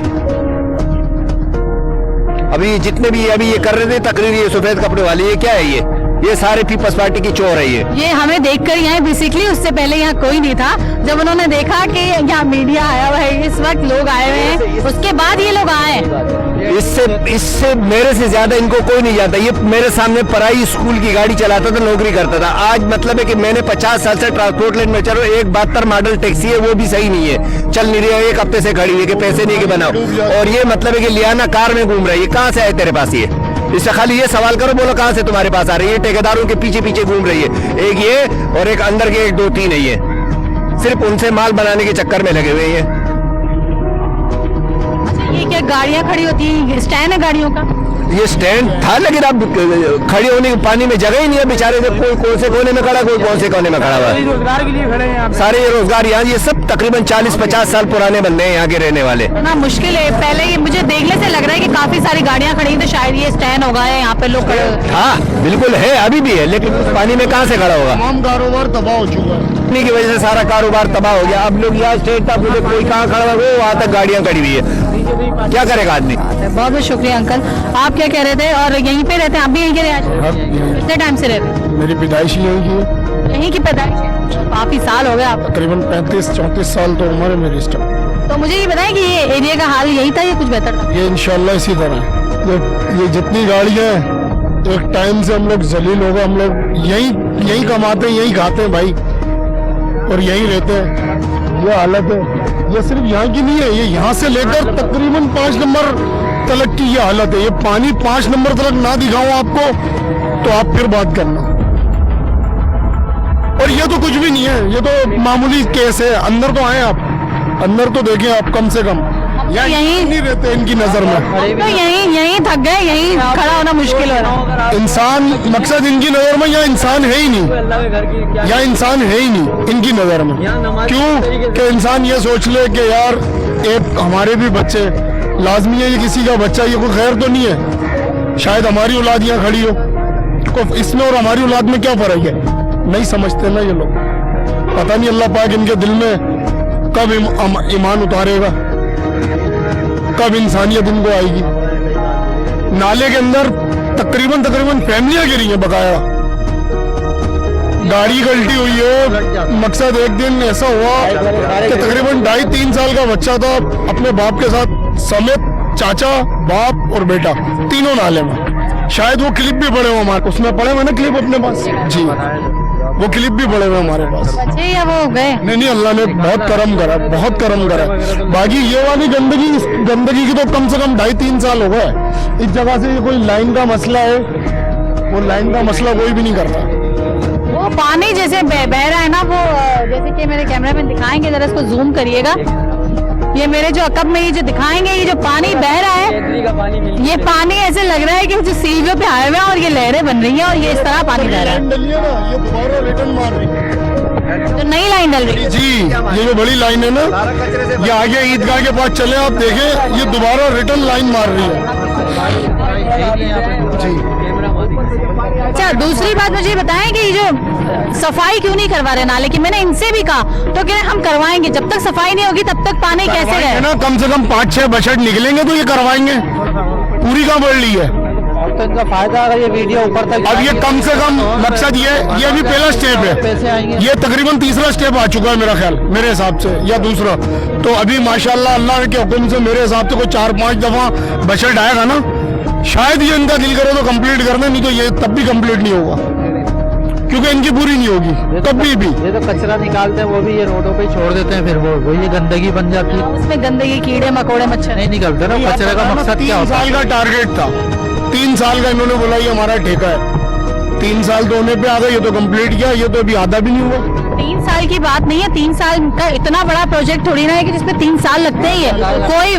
अभी जितने भी अभी ये कर रहे थे तकरीर, ये सफेद कपड़े वाले, ये क्या है? ये सारे पीपल्स पार्टी की चोर है ये हमें देखकर यहाँ बेसिकली, उससे पहले यहाँ कोई नहीं था। जब उन्होंने देखा कि यहाँ मीडिया आया हुआ है, इस वक्त लोग आए हुए हैं, उसके बाद ये लोग आए। इससे मेरे से ज्यादा इनको कोई नहीं जानता। ये मेरे सामने पराई स्कूल की गाड़ी चलाता था, नौकरी करता था। आज मतलब है कि मैंने 50 साल से ट्रांसपोर्ट लाइन में चलो, एक 72 मॉडल टैक्सी है, वो भी सही नहीं है, चल नहीं रही है, 1 हफ्ते से खड़ी है कि पैसे नहीं के बनाओ। और ये मतलब है कि लियाना कार में घूम रहा है, ये कहाँ से आए तेरे पास? ये इससे खाली ये सवाल करो, बोलो कहाँ से तुम्हारे पास आ रही है? ठेकेदारों के पीछे पीछे घूम रही है, एक ये और एक अंदर के 1-2-3 है, ये सिर्फ उनसे माल बनाने के चक्कर में लगे हुए हैं। अच्छा, ये क्या गाड़ियाँ खड़ी होती हैं? स्टैंड है गाड़ियों का? ये स्टैंड था, लेकिन अब खड़े होने की पानी में जगह ही नहीं है बेचारे से। कोई कौन से कोने में खड़ा, कोई कौन से कोने में खड़ा हुआ है। रोजगार के लिए खड़े हैं सारे ये रोजगार यहाँ, ये सब तकरीबन 40-50 साल पुराने बंदे हैं यहाँ के रहने वाले। ना मुश्किल है। पहले ये मुझे देखने से लग रहा है कि काफी सारी गाड़ियां खड़ी हैं, तो शायद ये स्टैंड होगा, यहाँ पे लोग खड़े होते हैं। हाँ बिल्कुल है, अभी भी है, लेकिन उस पानी में कहाँ से खड़ा होगा। तमाम कारोबार तबाह हो चुका है। पानी की वजह से सारा कारोबार तबाह हो गया। अब लोग यहाँ स्टेट था, बोले कोई कहाँ खड़ा हुआ, वो वहाँ तक गाड़ियाँ खड़ी हुई है, क्या करेगा आदमी। बहुत बहुत शुक्रिया अंकल। आप क्या कह रहे थे? और यहीं पे रहते हैं आप भी? यहीं के रहते? कितने टाइम से रहते हैं? मेरी पैदाइश ही यहीं की है। यहीं की पैदाइश है? काफी साल हो गए आपको? तकरीबन 35-34 साल तो उम्र है मेरी इस टाइम। तो मुझे ये बताएं कि ये एरिया का हाल यही था या कुछ बेहतर था? ये इंशाल्लाह इसी तरह है। ये जितनी गाड़ियाँ हैं, एक टाइम से हम लोग जलील हो गए। हम लोग यहीं कमाते हैं, यहीं खाते हैं भाई, और यहीं रहते हैं। ये हालत है। ये सिर्फ यहाँ की नहीं है, ये यहाँ से लेकर तकरीबन 5 नंबर तलक की ये हालत है। ये पानी 5 नंबर तलक ना दिखाऊं आपको तो आप फिर बात करना। और ये तो कुछ भी नहीं है, ये तो मामूली केस है। अंदर तो आए आप, अंदर तो देखें आप कम से कम। यहीं नहीं रहते इनकी नजर में, तो यहीं थक गए, यहीं खड़ा होना मुश्किल हो रहा है। इंसान मकसद इनकी नजर में यहाँ इंसान है ही नहीं, यहाँ इंसान है ही नहीं इनकी नजर में। क्यों कि इंसान ये सोच ले कि यार एक हमारे भी बच्चे, लाजमी है ये किसी का बच्चा, ये कोई खैर तो नहीं है, शायद हमारी औलाद यहाँ खड़ी हो, इसमें और हमारी औलाद में क्या फर्क है। नहीं समझते ना ये लोग। पता नहीं अल्लाह पाक इनके दिल में कब ईमान उतारेगा, कब इंसानियत इनको आएगी। नाले के अंदर तकरीबन फैमिलियां गिरी हैं बकाया, गाड़ी गलती हुई है। मकसद एक दिन ऐसा हुआ कि तकरीबन 2.5-3 साल का बच्चा था, अपने बाप के साथ समेत, चाचा, बाप और बेटा, तीनों नाले में। शायद वो क्लिप भी पड़े हुए हमारे, उसमें पड़े हुए ना क्लिप अपने पास जी, वो क्लिप भी पड़े हुए हमारे पास। बच्चे या वो गए? नहीं, अल्लाह ने बहुत करम करा, बहुत करम करा। बाकी ये वाली गंदगी की तो कम से कम 2.5-3 साल हो गए। इस जगह से ये कोई लाइन का मसला है, वो लाइन का मसला कोई भी नहीं करता। वो पानी जैसे बह रहा है ना, वो जैसे कि मेरे कैमरा में दिखाएंगे, जरा इसको जूम करिएगा। ये मेरे जो अकब में ये जो दिखाएंगे, ये जो पानी बह रहा है, ये पानी ऐसे लग रहा है कि जो सीढ़ियों पे आए हुए हैं और ये लहरें बन रही हैं और ये इस तरह पानी बह रहा है। ये दोबारा रिटर्न मार रही है, तो नई लाइन डल रही है जी। ये जो बड़ी लाइन है ना, ये आगे ईदगाह के पास चले आप देखें, ये दोबारा रिटर्न लाइन मार रही है जी। अच्छा, दूसरी बात मुझे बताएं कि ये जो सफाई क्यों नहीं करवा रहे नाले की? मैंने इनसे भी कहा तो कह रहे हम करवाएंगे, जब तक सफाई नहीं होगी तब तक पानी कैसे रहे ना। कम से कम 5-6 बजट निकलेंगे तो ये करवाएंगे, पूरी कहाँ बढ़ रही है। तो इनका फायदा अगर ये वीडियो ऊपर तक, अब ये कम से कम मकसद ये अभी पहला स्टेप है, ये तकरीबन तीसरा स्टेप आ चुका है मेरा ख्याल, मेरे हिसाब से, या दूसरा। तो अभी माशाल्लाह अल्लाह के हुक्म से मेरे हिसाब से कोई 4-5 दफा बजट आएगा ना, शायद ये इनका दिल करे तो कंप्लीट करना, नहीं तो ये तब भी कंप्लीट नहीं होगा, क्योंकि इनकी पूरी नहीं होगी कभी भी। ये तो कचरा निकालते हैं, वो भी ये रोडों पे छोड़ देते हैं, फिर वो ये गंदगी बन जाती है। उसमें गंदगी, कीड़े मकोड़े, मच्छर नहीं निकलते ना। कचरे का मकसद क्या होता है? 3 साल का टारगेट था, 3 साल का इन्होंने बोला ये हमारा ठेका है। 3 साल तो होने पे आ गए, ये तो कंप्लीट किया, ये तो अभी आधा भी नहीं हुआ। 3 साल की बात नहीं है, 3 साल का इतना बड़ा प्रोजेक्ट थोड़ी ना है कि जिसमें 3 साल लगते ही है। कोई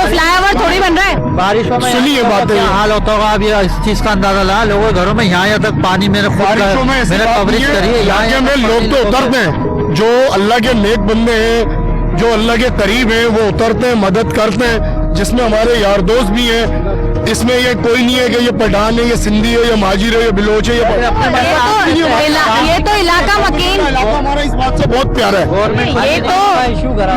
फ्लाईओवर थोड़ी बन रहा है। बारिशों में सुनिए बातें, क्या हाल होता होगा, अब ये इस चीज का अंदाजा लगा। लोगों के घरों में यहाँ तक पानी, मेरे बारिशों में ऐसी बात कवरेज नहीं है, करिए, यहाँ में लोग तो उतरते हैं, जो अल्लाह के नेक बंदे हैं, जो अल्लाह के करीब हैं, वो उतरते हैं, मदद करते हैं, जिसमें हमारे यार दोस्त भी हैं। इसमें ये कोई नहीं है कि ये पठान है, ये सिंधी है, ये माजिर है, ये बिलोच है, ये तो इलाका मकीन, हमारा इस बात से बहुत प्यारा है।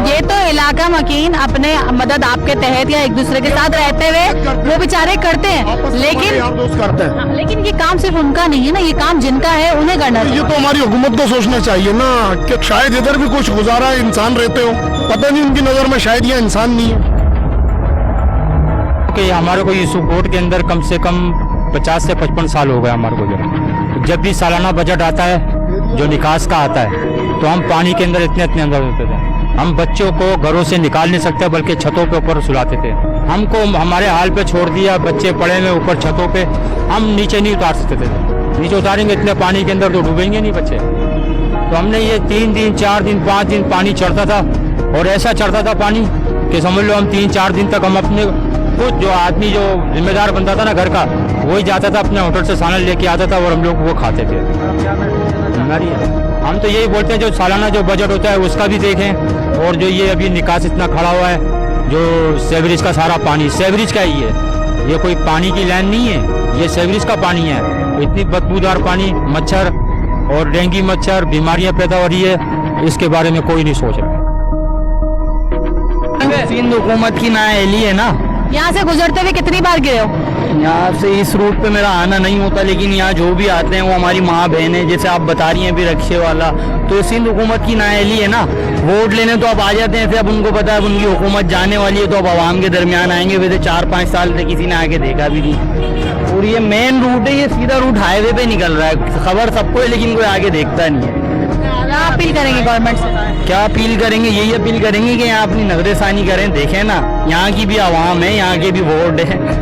ये तो इलाका मकीन अपने मदद आपके तहत या एक दूसरे के साथ रहते हुए वो बेचारे करते हैं, लेकिन यार दोस्त करते हैं। लेकिन ये काम सिर्फ उनका नहीं है ना, ये काम जिनका है उन्हें करना चाहिए। ये तो हमारी हुकूमत को सोचना चाहिए ना कि शायद इधर भी कुछ गुजारा इंसान रहते हो, पता नहीं उनकी नजर में शायद ये इंसान नहीं है। कि हमारे को यूसुफ बोर्ड के अंदर कम से कम 50 से 55 साल हो गए हमारे को। जब भी सालाना बजट आता है जो निकास का आता है, तो हम पानी के अंदर इतने अंदर होते थे। हम बच्चों को घरों से निकाल नहीं सकते, बल्कि छतों पे ऊपर सुलाते थे। हमको हमारे हाल पे छोड़ दिया, बच्चे पड़े हुए ऊपर छतों पे, हम नीचे नहीं उतार सकते थे। नीचे उतारेंगे इतने पानी के अंदर तो डूबेंगे नहीं बच्चे। तो हमने ये 3 दिन 4 दिन 5 दिन पानी चढ़ता था, और ऐसा चढ़ता था पानी कि समझ लो हम 3-4 दिन तक हम अपने खुद जो आदमी जो जिम्मेदार बनता था ना घर का, वही जाता था अपने होटल से सालन लेके आता था और हम लोग वो खाते थे। हम तो यही बोलते हैं जो सालाना जो बजट होता है उसका भी देखें, और जो ये अभी निकास इतना खड़ा हुआ है, जो सेवरेज का सारा पानी, सेवरेज का ही है, ये कोई पानी की लाइन नहीं है, ये सेवरेज का पानी है। इतनी बदबूदार पानी, मच्छर और डेंगू मच्छर बीमारियां पैदा हो रही है, इसके बारे में कोई नहीं सोच रहा। सिंध हुकूमत की नाअहली है ना। यहाँ से गुजरते हुए कितनी बार गिरे हो? यहाँ से इस रूट पे मेरा आना नहीं होता, लेकिन यहाँ जो भी आते हैं वो हमारी माँ बहन है, जैसे आप बता रही हैं भी रक्शे वाला, तो सिंध हुकूमत की नाअहली है ना। वोट लेने तो अब आ जाते हैं, फिर अब उनको पता है उनकी हुकूमत जाने वाली है, तो अब आवाम के दरमियान आएंगे। वैसे 4-5 साल से किसी ने आके देखा भी नहीं। और ये मेन रूट है, ये सीधा रूट हाईवे पे निकल रहा है, खबर सबको है लेकिन कोई आगे देखता नहीं है। क्या अपील करेंगे गवर्नमेंट से? क्या अपील करेंगे? यही अपील करेंगे कि यहाँ अपनी नजरसानी करें, देखें ना, यहाँ की भी आवाम है, यहाँ के भी वोट है।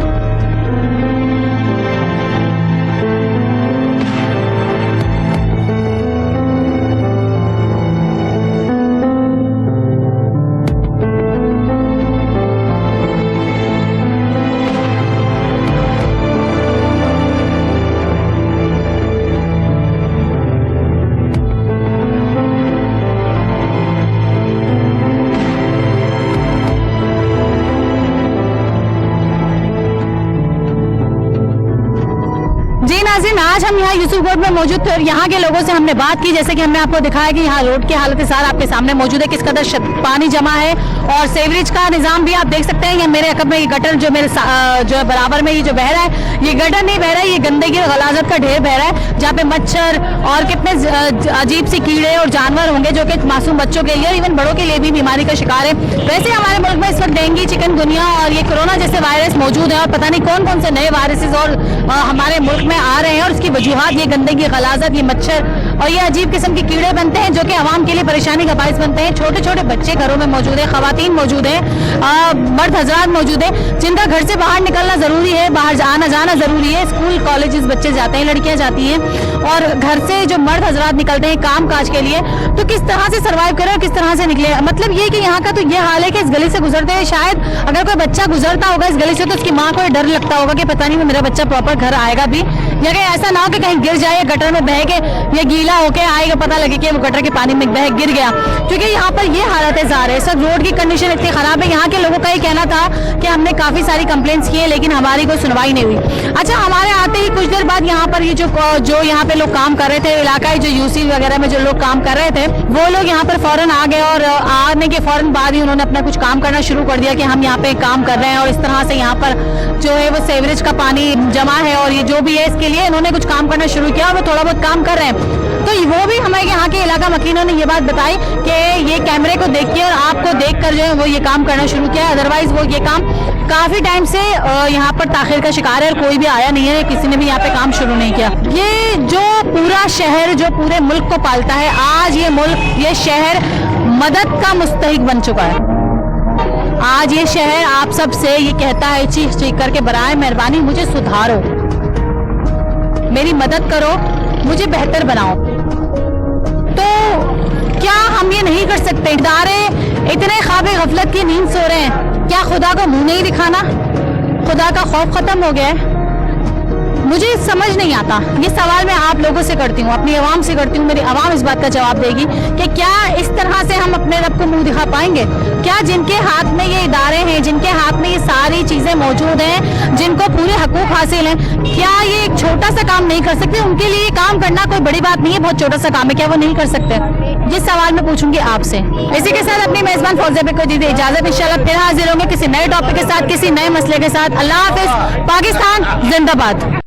नाज़रीन, आज हम यहाँ यूसुफगोट में मौजूद थे और यहाँ के लोगों से हमने बात की। जैसे कि हमने आपको दिखाया कि यहाँ रोड की हालत सार आपके सामने मौजूद है, किस कदर पानी जमा है, और सेवरेज का निजाम भी आप देख सकते हैं। ये मेरे अकब में ये गटर जो मेरे जो बराबर में ये जो बह रहा है, ये गटर नहीं बह रहा है, ये गंदगी और गलाजत का ढेर बह रहा है, जहाँ पे मच्छर और कितने अजीब सी कीड़े और जानवर होंगे जो कि मासूम बच्चों के लिए और इवन बड़ों के लिए भी बीमारी का शिकार है। वैसे हमारे मुल्क में इस वक्त डेंगू, चिकनगुनिया और ये कोरोना जैसे वायरस मौजूद है, और पता नहीं कौन कौन से नए वायरसेस और हमारे मुल्क में आ रहे हैं, और उसकी वजूहात ये गंदगी, गलाजत, ये मच्छर और ये अजीब किस्म के कीड़े बनते हैं जो कि आवाम के लिए परेशानी का बायस बनते हैं। छोटे छोटे बच्चे घरों में मौजूद है, खवातीन मौजूद है, मर्द हजरात मौजूद है, जिनका घर से बाहर निकलना जरूरी है, बाहर आना जाना जरूरी है। स्कूल कॉलेजेस बच्चे जाते हैं, लड़कियां जाती हैं, और घर से जो मर्द हजरात निकलते हैं काम काज के लिए, तो किस तरह से सर्वाइव करें और किस तरह से निकले। मतलब ये कि यहाँ का तो ये हाल है कि इस गली से गुजरते हैं, शायद अगर कोई बच्चा गुजरता होगा इस गली से तो उसकी माँ को डर लगता होगा कि पता नहीं मेरा बच्चा प्रॉपर घर आएगा भी, या कहीं ऐसा ना हो कि कहीं गिर जाए, गटर में बह के या गीला होके आएगा, पता लगे कि वो गटर के पानी में बह गिर गया। क्योंकि यहाँ पर ये हालत ज़ाहिर है, सब रोड की कंडीशन इतनी खराब है। यहाँ के लोगों का ये कहना था कि हमने काफी सारी कंप्लेंट्स की है लेकिन हमारी कोई सुनवाई नहीं हुई। अच्छा, हमारे आते ही कुछ देर बाद यहाँ पर ये जो यहाँ पे लोग काम कर रहे थे, इलाका जो यूसी वगैरह में जो लोग काम कर रहे थे, वो लोग यहाँ पर फौरन आ गए, और आने के फौरन बाद ही उन्होंने अपना कुछ काम करना शुरू कर दिया कि हम यहाँ पे काम कर रहे हैं, और इस तरह से यहाँ पर जो है वो सेवरेज का पानी जमा है और ये जो भी है इसके लिए इन्होंने कुछ काम करना शुरू किया, और वो थोड़ा बहुत काम कर रहे हैं। तो वो भी हमारे यहाँ के इलाका मकीनों ने ये बात बताई कि ये कैमरे को देखिए और आपको देखकर जो है वो ये काम करना शुरू किया, अदरवाइज वो ये काम काफी टाइम से यहाँ पर ताखिर का शिकार है और कोई भी आया नहीं है, किसी ने भी यहाँ पे काम शुरू नहीं किया। ये जो पूरा शहर जो पूरे मुल्क को पालता है, आज ये मुल्क, ये शहर मदद का मुस्तहिक बन चुका है। आज ये शहर आप सब से ये कहता है चीख चीख करके, बराए मेहरबानी मुझे सुधारो, मेरी मदद करो, मुझे बेहतर बनाओ। तो क्या हम ये नहीं कर सकते? इदारे इतने ख्वाबे गफलत की नींद सो रहे हैं, क्या खुदा को मुंह नहीं दिखाना? खुदा का खौफ खत्म हो गया है? मुझे समझ नहीं आता। ये सवाल मैं आप लोगों से करती हूँ, अपनी आवाम से करती हूँ। मेरी आवाम इस बात का जवाब देगी कि क्या इस तरह से हम अपने रब को मुंह दिखा पाएंगे? क्या जिनके हाथ में ये इदारे हैं, जिनके हाथ में ये सारी चीजें मौजूद हैं, जिनको पूरे हकूक हासिल हैं, क्या ये एक छोटा सा काम नहीं कर सकते? उनके लिए काम करना कोई बड़ी बात नहीं है, बहुत छोटा सा काम है, क्या वो नहीं कर सकते? ये सवाल मैं पूछूंगी आपसे। इसी के साथ अपनी मेजबान फौजिया बेग को दीजिए इजाजत। इंशाल्लाह फिर हाजिर होंगे किसी नए टॉपिक के साथ, किसी नए मसले के साथ। अल्लाह हाफिज। पाकिस्तान जिंदाबाद।